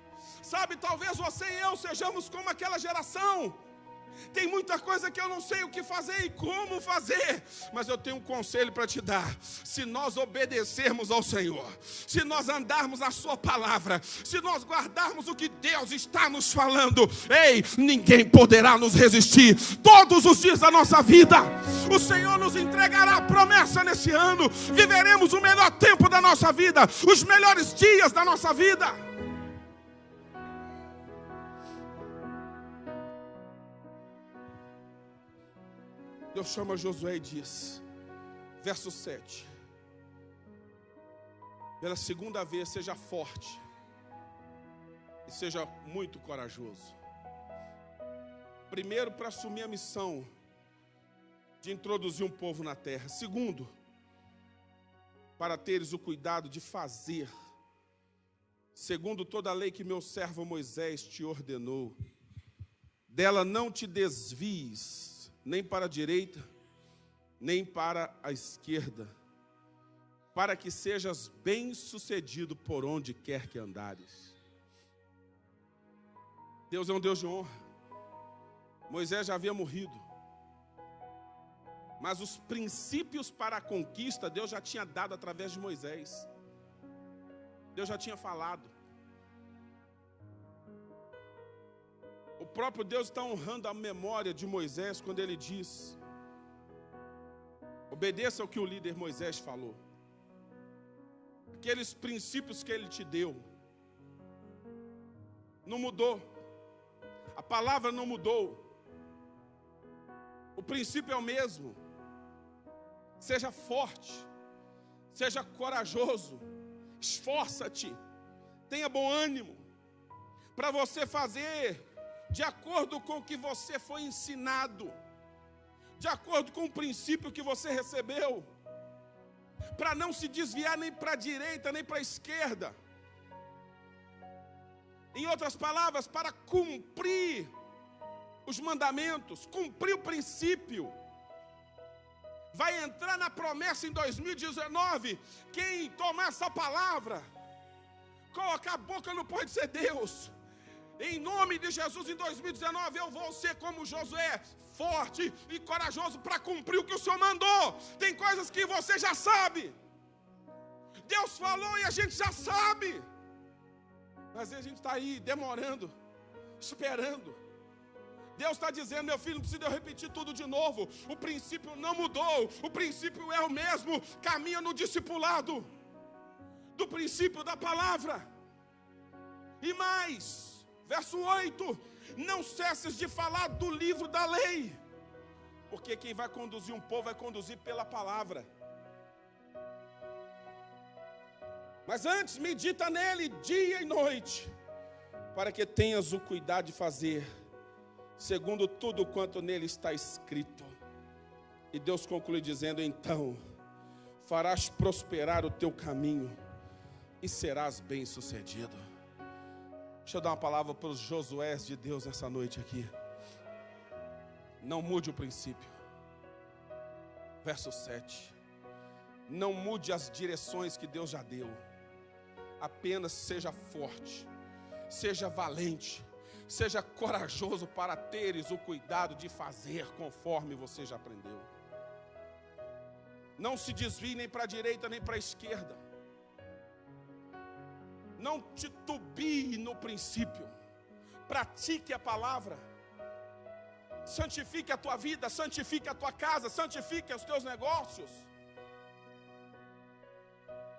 A: Sabe, talvez você e eu sejamos como aquela geração. Tem muita coisa que eu não sei o que fazer e como fazer, mas eu tenho um conselho para te dar. Se nós obedecermos ao Senhor, se nós andarmos na sua palavra, se nós guardarmos o que Deus está nos falando, ei, ninguém poderá nos resistir. Todos os dias da nossa vida, o Senhor nos entregará a promessa nesse ano. Viveremos o melhor tempo da nossa vida, os melhores dias da nossa vida. Deus chama Josué e diz, verso 7, pela segunda vez, seja forte e seja muito corajoso. Primeiro, para assumir a missão de introduzir um povo na terra. Segundo, para teres o cuidado de fazer, segundo toda a lei que meu servo Moisés te ordenou. Dela não te desvies, nem para a direita, nem para a esquerda, para que sejas bem-sucedido por onde quer que andares. Deus é um Deus de honra. Moisés já havia morrido, mas os princípios para a conquista Deus já tinha dado através de Moisés. Deus já tinha falado. O próprio Deus está honrando a memória de Moisés quando ele diz, obedeça ao que o líder Moisés falou. Aqueles princípios que ele te deu, não mudou. A palavra não mudou. O princípio é o mesmo. Seja forte, Seja corajoso, esforça-te, tenha bom ânimo, para você fazer de acordo com o que você foi ensinado, de acordo com o princípio que você recebeu, para não se desviar nem para a direita, nem para a esquerda. Em outras palavras, para cumprir os mandamentos, cumprir o princípio. Vai entrar na promessa em 2019, quem tomar essa palavra, colocar a boca no pó de ser Deus. Em nome de Jesus, em 2019, eu vou ser como Josué, forte e corajoso para cumprir o que o Senhor mandou. Tem coisas que você já sabe. Deus falou e a gente já sabe. Mas às vezes a gente está aí demorando, esperando. Deus está dizendo, meu filho, não precisa eu repetir tudo de novo. O princípio não mudou, o princípio é o mesmo. Caminha no discipulado do princípio da palavra. E mais, verso 8: não cesses de falar do livro da lei, porque quem vai conduzir um povo vai conduzir pela palavra. Mas antes medita nele dia e noite, para que tenhas o cuidado de fazer segundo tudo quanto nele está escrito. E Deus conclui dizendo, então farás prosperar o teu caminho e serás bem-sucedido. Deixa eu dar uma palavra para os Josués de Deus nessa noite aqui. Não mude o princípio. Verso 7. Não mude as direções que Deus já deu. Apenas seja forte, seja valente, seja corajoso para teres o cuidado de fazer conforme você já aprendeu. Não se desvie nem para a direita nem para a esquerda. Não titubie no princípio. Pratique a palavra. Santifique a tua vida, santifique a tua casa, santifique os teus negócios.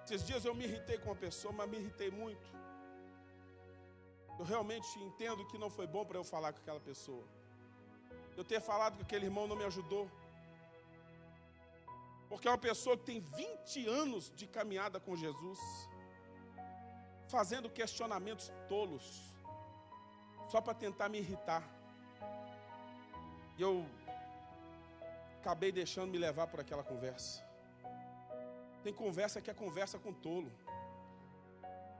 A: Esses dias eu me irritei com uma pessoa, mas me irritei muito. Eu realmente entendo que não foi bom para eu falar com aquela pessoa. Eu ter falado que aquele irmão não me ajudou. Porque é uma pessoa que tem 20 anos de caminhada com Jesus, fazendo questionamentos tolos, só para tentar me irritar. E eu acabei deixando me levar por aquela conversa. Tem conversa que é conversa com tolo.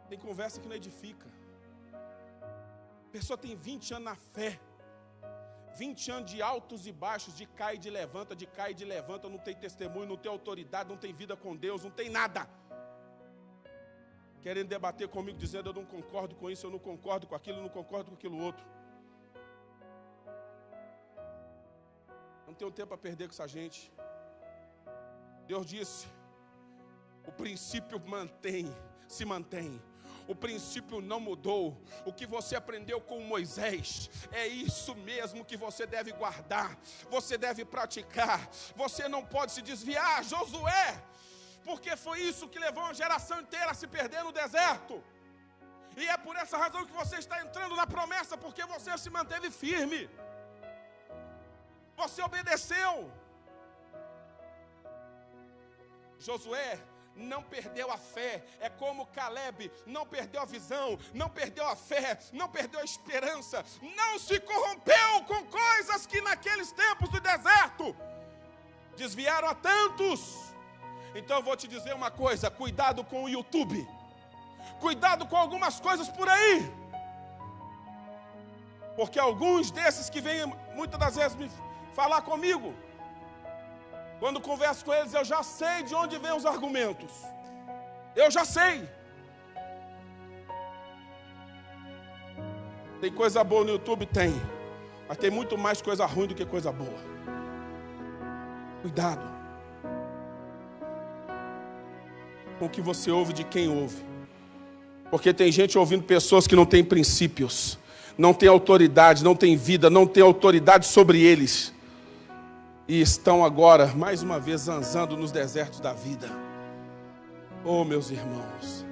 A: Tem conversa que não edifica. A pessoa tem 20 anos na fé. 20 anos de altos e baixos, de cai e de levanta, de cai e de levanta, não tem testemunho, não tem autoridade, não tem vida com Deus, não tem nada. Querendo debater comigo, dizendo eu não concordo com isso, eu não concordo com aquilo, eu não concordo com aquilo outro. Não tenho tempo para perder com essa gente. Deus disse, o princípio se mantém. O princípio não mudou. O que você aprendeu com Moisés é isso mesmo que você deve guardar. Você deve praticar. Você não pode se desviar, Josué, porque foi isso que levou uma geração inteira a se perder no deserto. E é por essa razão que você está entrando na promessa, porque você se manteve firme. Você obedeceu. Josué não perdeu a fé, é como Caleb, não perdeu a visão, não perdeu a fé, não perdeu a esperança, não se corrompeu com coisas que naqueles tempos do deserto desviaram a tantos. Então eu vou te dizer uma coisa, cuidado com o YouTube, cuidado com algumas coisas por aí, porque alguns desses que vêm muitas das vezes me falar comigo, quando converso com eles, eu já sei de onde vêm os argumentos. Eu já sei. Tem coisa boa no YouTube? Tem. Mas tem muito mais coisa ruim do que coisa boa. Cuidado com o que você ouve de quem ouve. Porque tem gente ouvindo pessoas que não têm princípios, não têm autoridade, não têm vida, não têm autoridade sobre eles. E estão agora, mais uma vez, zanzando nos desertos da vida. Oh, meus irmãos,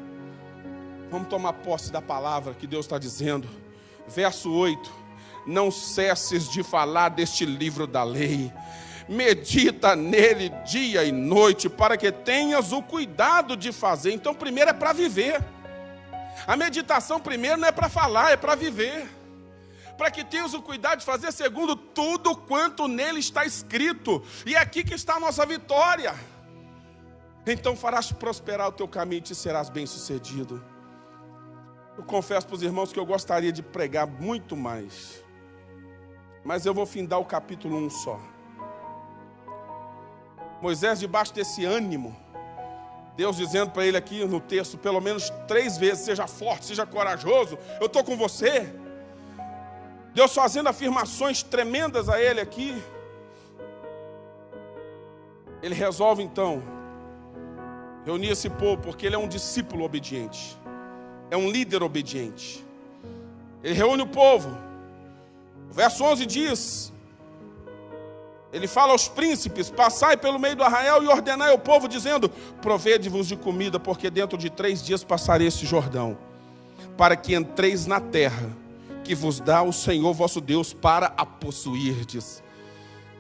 A: vamos tomar posse da palavra que Deus está dizendo. Verso 8, não cesses de falar deste livro da lei. medita nele dia e noite, para que tenhas o cuidado de fazer. Então, primeiro é para viver. A meditação primeiro não é para falar, é para viver. Para que tenhas o cuidado de fazer segundo tudo quanto nele está escrito. E é aqui que está a nossa vitória. Então farás prosperar o teu caminho e te serás bem-sucedido. Eu confesso para os irmãos que eu gostaria de pregar muito mais, mas eu vou findar o capítulo 1 só. Moisés, debaixo desse ânimo, Deus dizendo para ele aqui no texto, pelo menos 3 vezes, seja forte, seja corajoso, eu estou com você. Deus fazendo afirmações tremendas a ele aqui. Ele resolve então reunir esse povo, porque ele é um discípulo obediente, é um líder obediente. Ele reúne o povo. O verso 11 diz, ele fala aos príncipes: passai pelo meio do arraial e ordenai ao povo, dizendo: provede-vos de comida, porque dentro de 3 dias passarei esse Jordão, para que entreis na terra que vos dá o Senhor vosso Deus para a possuirdes.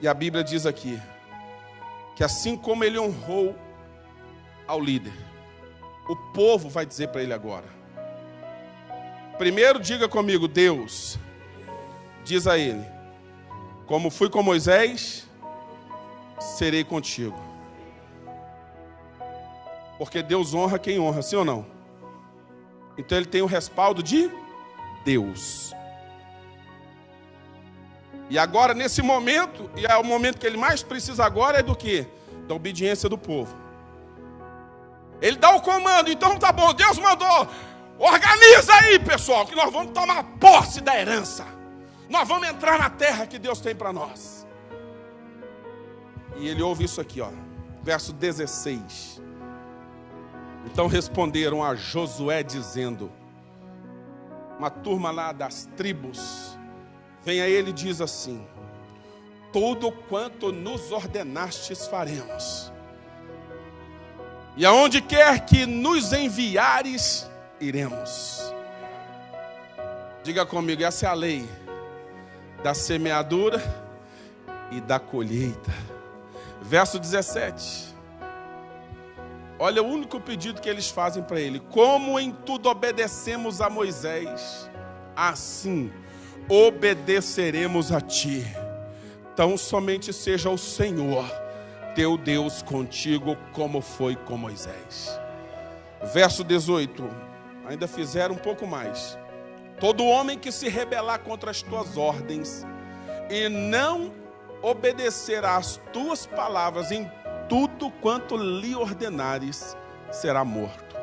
A: E a Bíblia diz aqui, que assim como ele honrou ao líder, o povo vai dizer para ele agora. Primeiro diga comigo: Deus diz a ele: como fui com Moisés, serei contigo. Porque Deus honra quem honra, sim ou não? Então ele tem o respaldo de Deus. E agora, nesse momento, e é o momento que ele mais precisa agora, é do quê? Da obediência do povo. Ele dá o comando, então tá bom, Deus mandou, organiza aí, pessoal, que nós vamos tomar posse da herança. Nós vamos entrar na terra que Deus tem para nós. E ele ouve isso aqui, ó, verso 16. Então responderam a Josué dizendo, uma turma lá das tribos, vem a ele e diz assim: tudo quanto nos ordenastes faremos, e aonde quer que nos enviares, iremos. Diga comigo, essa é a lei da semeadura e da colheita. Verso 17. Olha o único pedido que eles fazem para ele: como em tudo obedecemos a Moisés, assim obedeceremos a ti. Tão somente seja o Senhor teu Deus contigo, como foi com Moisés. Verso 18. Ainda fizeram um pouco mais: todo homem que se rebelar contra as tuas ordens e não obedecer às tuas palavras em tudo quanto lhe ordenares, será morto.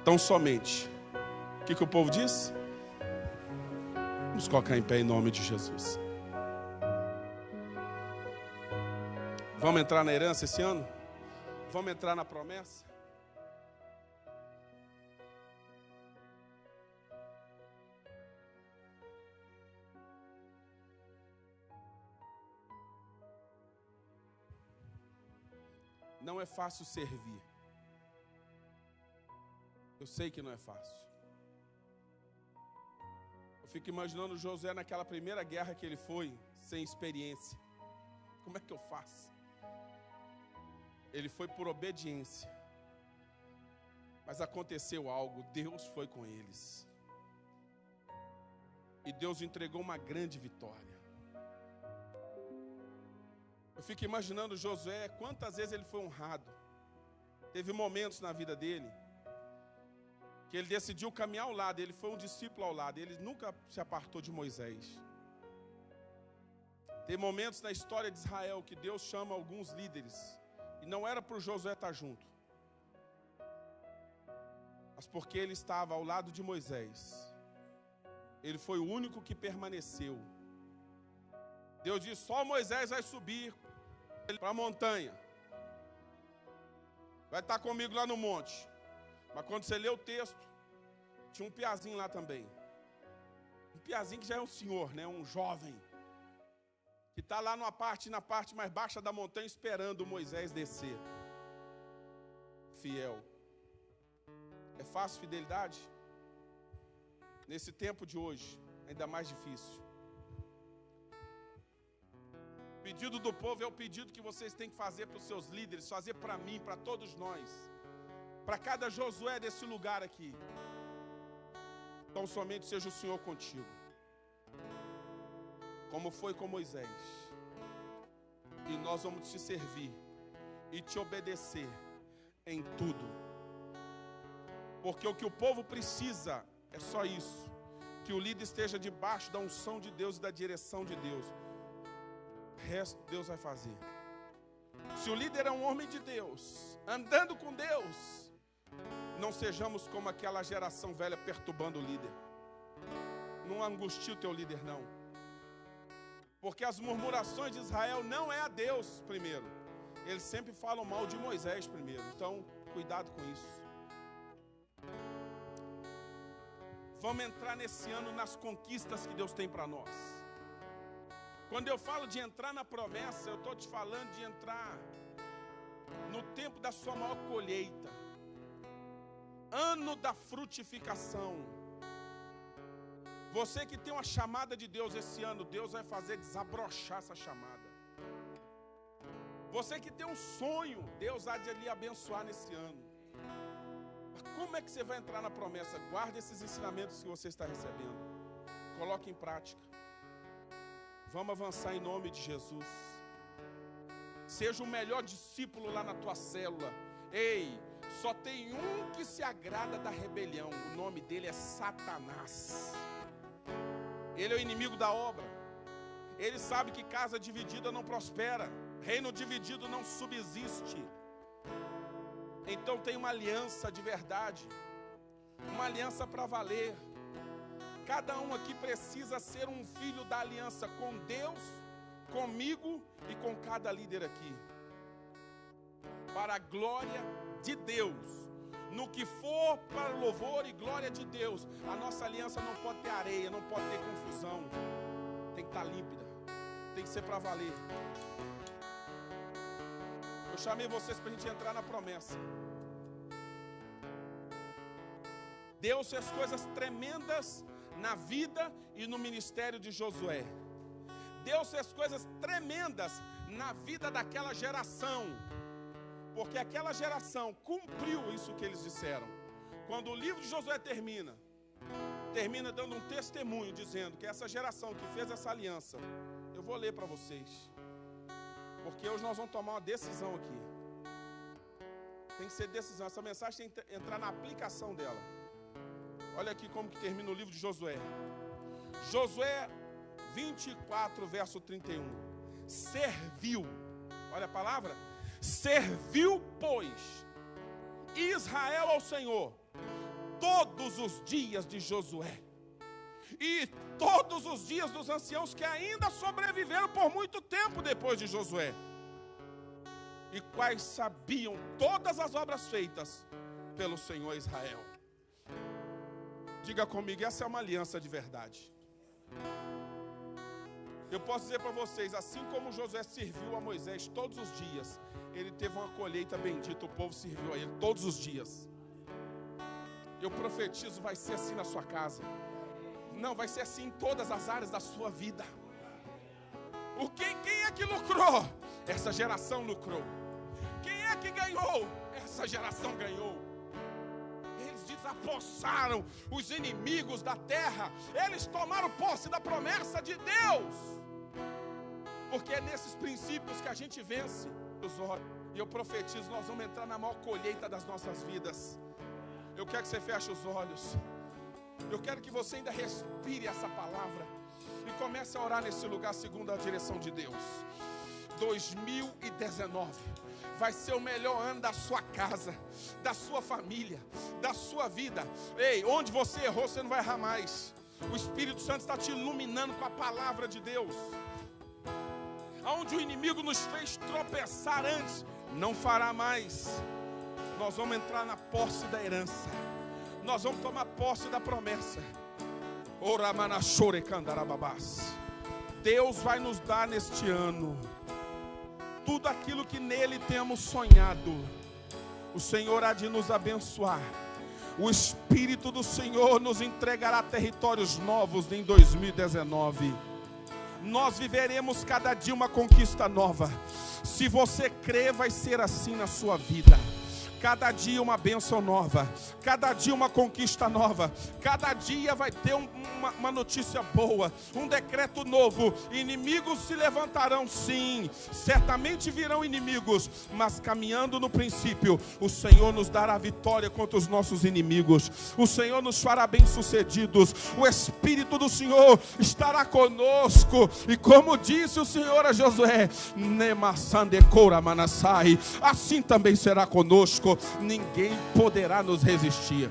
A: Tão somente, o que o povo diz? Vamos colocar em pé em nome de Jesus. Vamos entrar na herança esse ano? Vamos entrar na promessa? Não é fácil servir. Eu sei que não é fácil. Eu fico imaginando Josué naquela primeira guerra que ele foi, sem experiência. Como é que eu faço? Ele foi por obediência. Mas aconteceu algo, Deus foi com eles. E Deus entregou uma grande vitória. Eu fico imaginando Josué, quantas vezes ele foi honrado. Teve momentos na vida dele que ele decidiu caminhar ao lado, ele foi um discípulo ao lado, ele nunca se apartou de Moisés. Tem momentos na história de Israel que Deus chama alguns líderes, e não era para o Josué estar junto, mas porque ele estava ao lado de Moisés. Ele foi o único que permaneceu. Deus disse: só Moisés vai subir para a montanha, vai estar comigo lá no monte. Mas quando você lê o texto, tinha um piazinho lá também. Um piazinho que já é um senhor, né? Um jovem, que está lá na parte mais baixa da montanha, esperando Moisés descer. Fiel. É fácil fidelidade? Nesse tempo de hoje, ainda mais difícil. pedido do povo é o pedido que vocês têm que fazer para os seus líderes, fazer para mim, para todos nós, para cada Josué desse lugar aqui. Então somente seja o Senhor contigo, como foi com Moisés, e nós vamos te servir e te obedecer em tudo, porque o que o povo precisa é só isso, que o líder esteja debaixo da unção de Deus e da direção de Deus. O resto Deus vai fazer. Se o líder é um homem de Deus, andando com Deus, não sejamos como aquela geração velha perturbando o líder. Não angustie o teu líder, não. Porque as murmurações de Israel não é a Deus primeiro. Eles sempre falam mal de Moisés primeiro. Então, cuidado com isso. Vamos entrar nesse ano nas conquistas que Deus tem para nós. Quando eu falo de entrar na promessa, eu estou te falando de entrar no tempo da sua maior colheita. Ano da frutificação. Você que tem uma chamada de Deus esse ano, Deus vai fazer desabrochar essa chamada. Você que tem um sonho, Deus há de lhe abençoar nesse ano. Mas como é que você vai entrar na promessa? Guarde esses ensinamentos que você está recebendo. Coloque em prática. Vamos avançar em nome de Jesus. Seja o melhor discípulo lá na tua célula. Ei, só tem um que se agrada da rebelião. O nome dele é Satanás. Ele é o inimigo da obra. Ele sabe que casa dividida não prospera. Reino dividido não subsiste. Então tem uma aliança de verdade. Uma aliança para valer. Cada um aqui precisa ser um filho da aliança com Deus, comigo e com cada líder aqui. Para a glória de Deus. No que for para louvor e glória de Deus. A nossa aliança não pode ter areia, não pode ter confusão. Tem que estar límpida. Tem que ser para valer. Eu chamei vocês para a gente entrar na promessa. Deus fez coisas tremendas na vida e no ministério de Josué. Deus fez coisas tremendas na vida daquela geração. Porque aquela geração cumpriu isso que eles disseram. Quando o livro de Josué termina dando um testemunho, dizendo que essa geração que fez essa aliança, eu vou ler para vocês, porque hoje nós vamos tomar uma decisão aqui. Tem que ser decisão, essa mensagem tem que entrar na aplicação dela. Olha aqui como que termina o livro de Josué. Josué 24, verso 31. Serviu, olha a palavra. Serviu, pois, Israel ao Senhor todos os dias de Josué e todos os dias dos anciãos que ainda sobreviveram por muito tempo depois de Josué, e quais sabiam todas as obras feitas pelo Senhor Israel. Diga comigo, essa é uma aliança de verdade. Eu posso dizer para vocês, assim como Josué serviu a Moisés todos os dias, ele teve uma colheita bendita, o povo serviu a ele todos os dias. Eu profetizo, vai ser assim na sua casa. Não, vai ser assim em todas as áreas da sua vida. Quem é que lucrou? Essa geração lucrou. Quem é que ganhou? Essa geração ganhou. Eles desapossaram os inimigos da terra. Eles tomaram posse da promessa de Deus. Porque é nesses princípios que a gente vence os olhos. E eu profetizo, nós vamos entrar na maior colheita das nossas vidas. Eu quero que você feche os olhos. Eu quero que você ainda respire essa palavra e comece a orar nesse lugar segundo a direção de Deus. 2019 vai ser o melhor ano da sua casa, da sua família, da sua vida. Ei, onde você errou, você não vai errar mais. O Espírito Santo está te iluminando com a palavra de Deus. Aonde o inimigo nos fez tropeçar antes, não fará mais. Nós vamos entrar na posse da herança. Nós vamos tomar posse da promessa. Deus vai nos dar neste ano tudo aquilo que nele temos sonhado. O Senhor há de nos abençoar. O Espírito do Senhor nos entregará territórios novos em 2019. nós viveremos cada dia uma conquista nova. Se você crer, vai ser assim na sua vida. Cada dia uma bênção nova, cada dia uma conquista nova, cada dia vai ter uma notícia boa, um decreto novo. Inimigos se levantarão, sim, certamente virão inimigos, mas caminhando no princípio, o Senhor nos dará vitória contra os nossos inimigos, o Senhor nos fará bem-sucedidos, o Espírito do Senhor estará conosco, e como disse o Senhor a Josué, assim também será conosco. Ninguém poderá nos resistir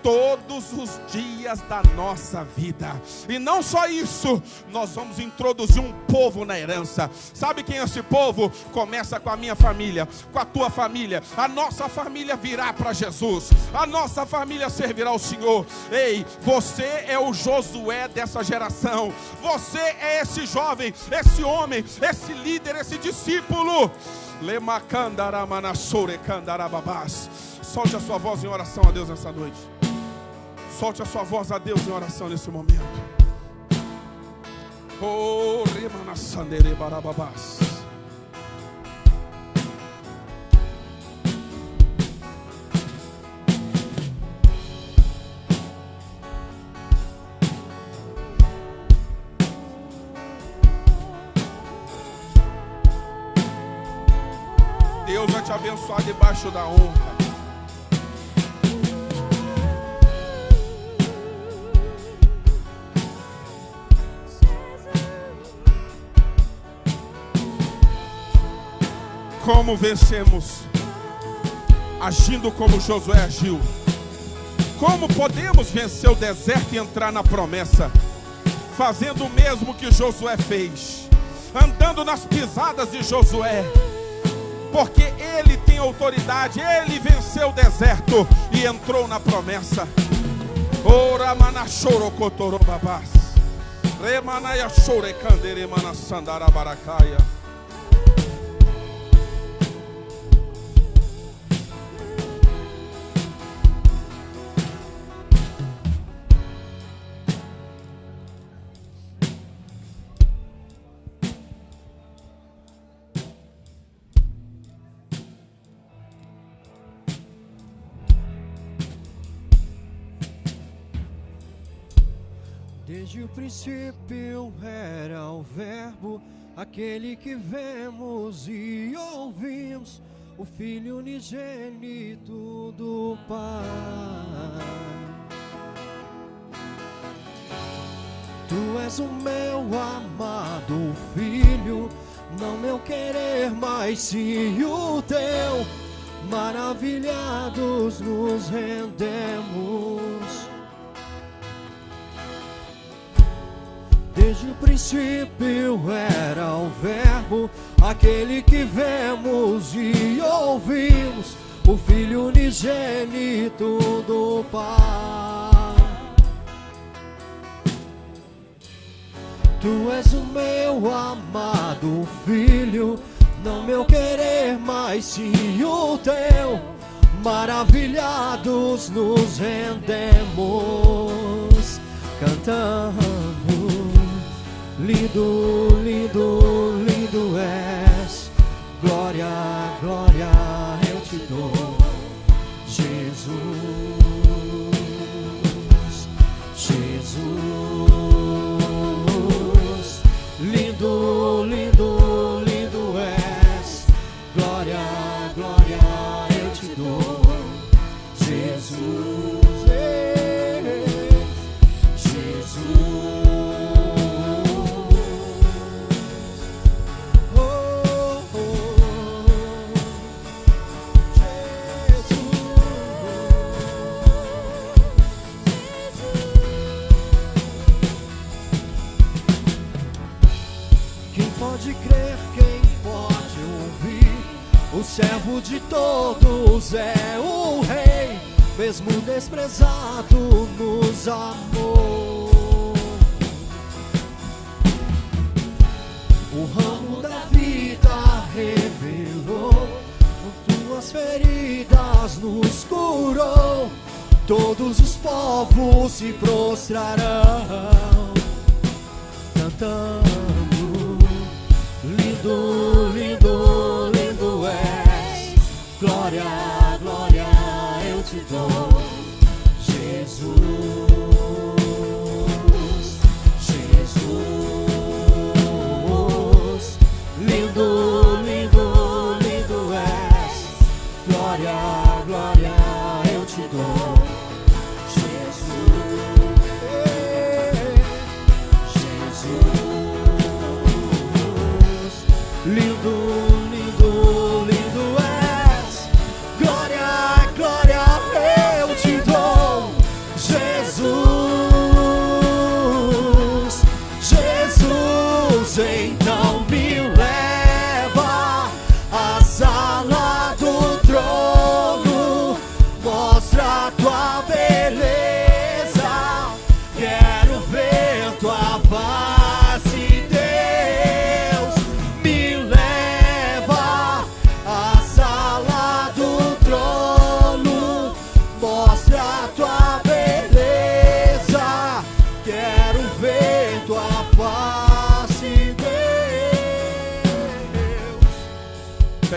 A: todos os dias da nossa vida. E não só isso, nós vamos introduzir um povo na herança. Sabe quem é esse povo? Começa com a minha família, com a tua família. A nossa família virá para Jesus, a nossa família servirá ao Senhor. Ei, você é o Josué dessa geração. Você é esse jovem, esse homem, esse líder, esse discípulo. Solte a sua voz em oração a Deus nessa noite. Solte a sua voz a Deus em oração nesse momento. Oh, remanasandere barababás. Deus vai te abençoar debaixo da honra. Como vencemos? Agindo como Josué agiu. Como podemos vencer o deserto e entrar na promessa? Fazendo o mesmo que Josué fez, andando nas pisadas de Josué, porque ele tem autoridade, ele venceu o deserto e entrou na promessa. Ora manachorocotorobabás, remanaya chorecandere manasandarabarakaia.
B: Desde o princípio era o Verbo, aquele que vemos e ouvimos, o Filho unigênito do Pai. Tu és o meu amado Filho, não meu querer, mas sim o teu. Maravilhados nos rendemos. Desde o princípio era o Verbo, aquele que vemos e ouvimos, o Filho unigênito do Pai. Tu és o meu amado Filho, não meu querer, mas sim o teu. Maravilhados nos rendemos, cantando. Lindo, lindo, lindo és, glória, glória eu te dou, Jesus, Jesus. Lindo, lindo, lindo és, glória, glória eu te dou, Jesus, Jesus. Pode crer, quem pode ouvir? O servo de todos é o Rei, mesmo desprezado nos amou. O ramo da vida revelou, por tuas feridas nos curou. Todos os povos se prostrarão, cantando.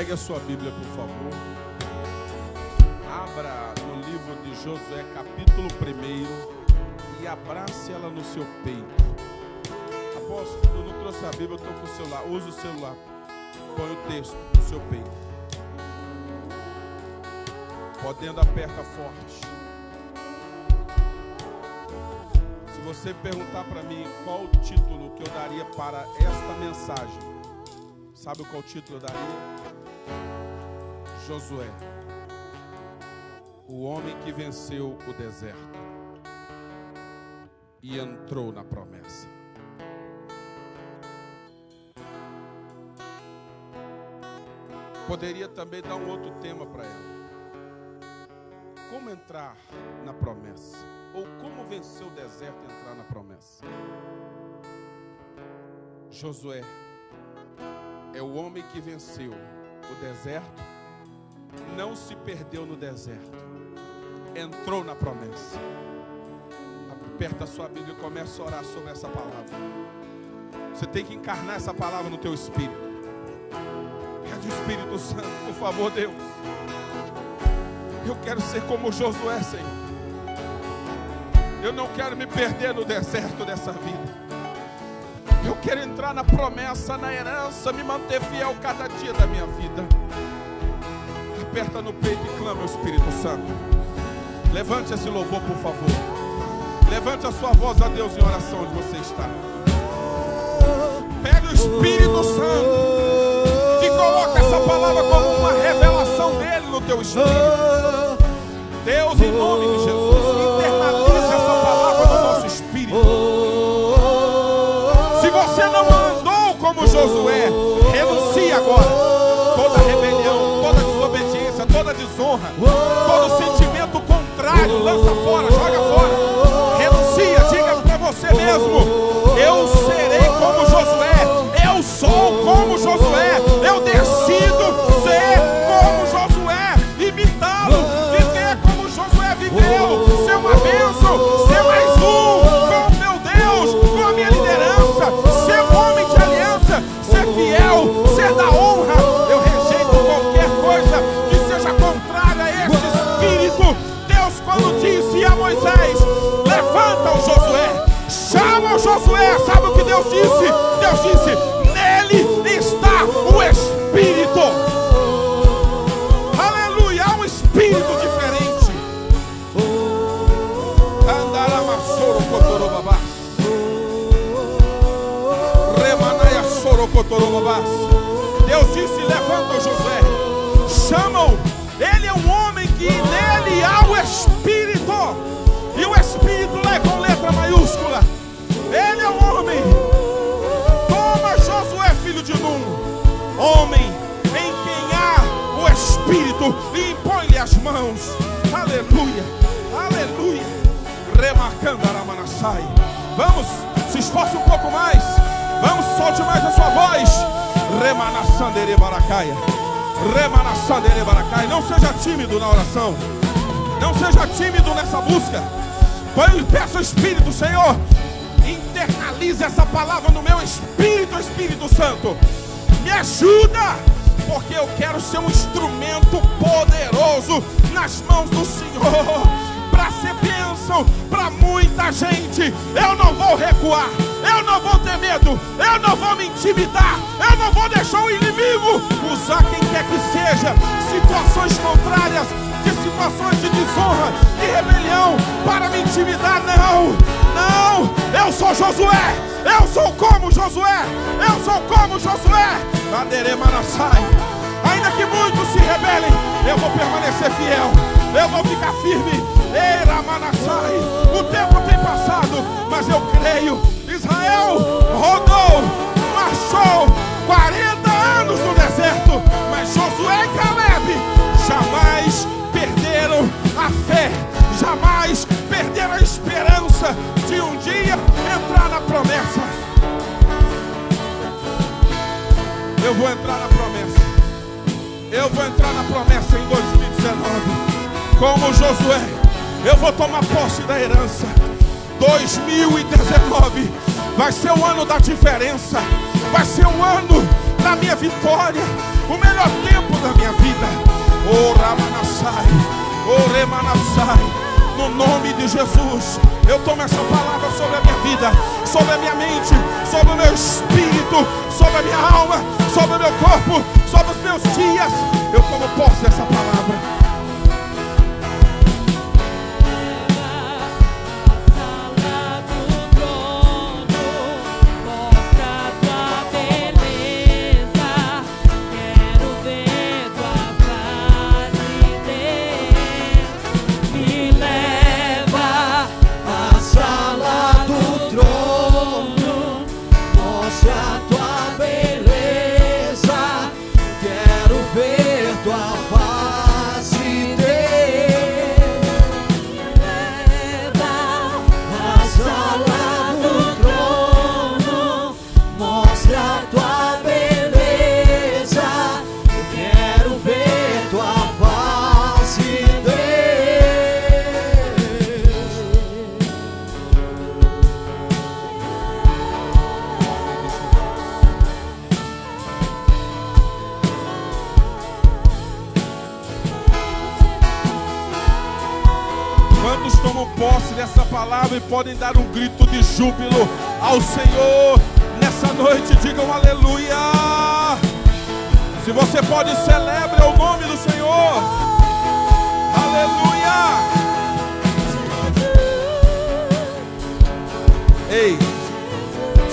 A: Pegue a sua Bíblia, por favor. Abra no livro de Josué, capítulo 1, e abrace ela no seu peito. Apóstolo, eu não trouxe a Bíblia, eu estou com o celular. Use o celular. Põe o texto no seu peito. Podendo, aperta forte. Se você perguntar para mim qual o título que eu daria para esta mensagem, sabe qual título eu daria? Josué, o homem que venceu o deserto e entrou na promessa. Poderia também dar um outro tema para ela. Como entrar na promessa? Ou como vencer o deserto e entrar na promessa? Josué é o homem que venceu o deserto, não se perdeu no deserto, entrou na promessa. Aperta a sua Bíblia e começa a orar sobre essa palavra. Você tem que encarnar essa palavra no teu espírito. Pede o Espírito Santo, por favor, Deus. Eu quero ser como Josué, Senhor. Eu não quero me perder no deserto dessa vida. Eu quero entrar na promessa, na herança, me manter fiel cada dia da minha vida. Aperta no peito e clama ao Espírito Santo. Levante esse louvor, por favor. Levante a sua voz a Deus em oração onde você está. Pega o Espírito Santo e coloca essa palavra como uma revelação dele no teu espírito. Deus, em nome de Jesus, internaliza essa palavra no nosso espírito. Se você não andou como Josué, renuncie agora. Toda rebelião, toda desobediência, toda desonra, todo sentimento contrário, lança fora, joga fora. Renuncia, diga para você mesmo: eu serei como Josué, eu sou como Josué, eu decido ser como Josué, imitá-lo. Ser uma bênção, ser mais um com o meu Deus, com a minha liderança, ser um homem de aliança, ser fiel, ser da honra. Eu rejeito qualquer coisa que seja contrária a este espírito. Deus, quando disse a Moisés: levanta o Josué, chama o Josué, sabe o que Deus disse? Deus disse: nele está o Espírito. Aleluia, há um espírito diferente. Deus disse: levanta o Josué, chamam. Ele é um homem que nele há o Espírito, e o Espírito lá é com letra maiúscula. Ele é um homem. Toma Josué, filho de Nun, homem em quem há o Espírito, e impõe-lhe as mãos. Aleluia, aleluia. Remarcando Aramanassai. Vamos, se esforce um pouco mais. Vamos, solte mais a sua voz. Remanassandere Baracaia. Remanassandere Baracaia. Não seja tímido na oração. Não seja tímido nessa busca. Peça ao Espírito: Senhor, internalize essa palavra no meu espírito, Espírito Santo. Me ajuda, porque eu quero ser um instrumento poderoso nas mãos do Senhor, para ser bênção para muita gente. Eu não vou recuar, eu não vou ter medo, eu não vou me intimidar, eu não vou deixar o inimigo usar quem quer que seja, situações contrárias, de situações de desonra, de rebelião, para me intimidar. Não, não, eu sou Josué, eu sou como Josué, eu sou como Josué. Ainda que muitos se rebelem, eu vou permanecer fiel, eu vou ficar firme. O tempo tem passado, mas eu creio. Israel rodou, marchou 40 anos no deserto, mas Josué e Caleb jamais perderam a fé, jamais perderam a esperança de um dia entrar na promessa. Eu vou entrar na promessa. Eu vou entrar na promessa em 2019. Como Josué, eu vou tomar posse da herança. 2019 vai ser o ano da diferença. Vai ser o ano da minha vitória. O melhor tempo No nome de Jesus, eu tomo essa palavra sobre a minha vida, sobre a minha mente, sobre o meu espírito, sobre a minha alma, sobre o meu corpo, sobre os meus dias. Eu tomo posse dessa palavra. Quantos tomam posse dessa palavra e podem dar um grito de júbilo ao Senhor nessa noite? Digam aleluia. Se você pode, celebre o nome do Senhor. Aleluia. Ei,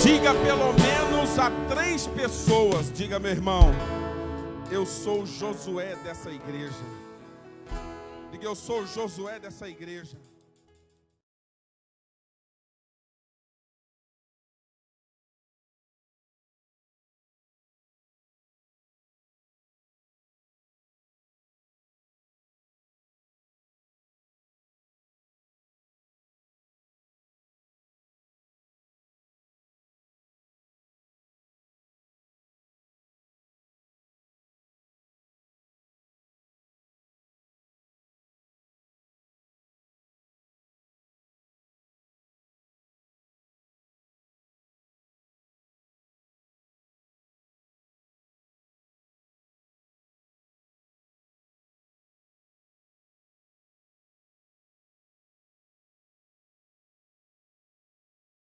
A: diga pelo menos a 3 pessoas. Diga, meu irmão, eu sou o Josué dessa igreja. Diga, eu sou o Josué dessa igreja.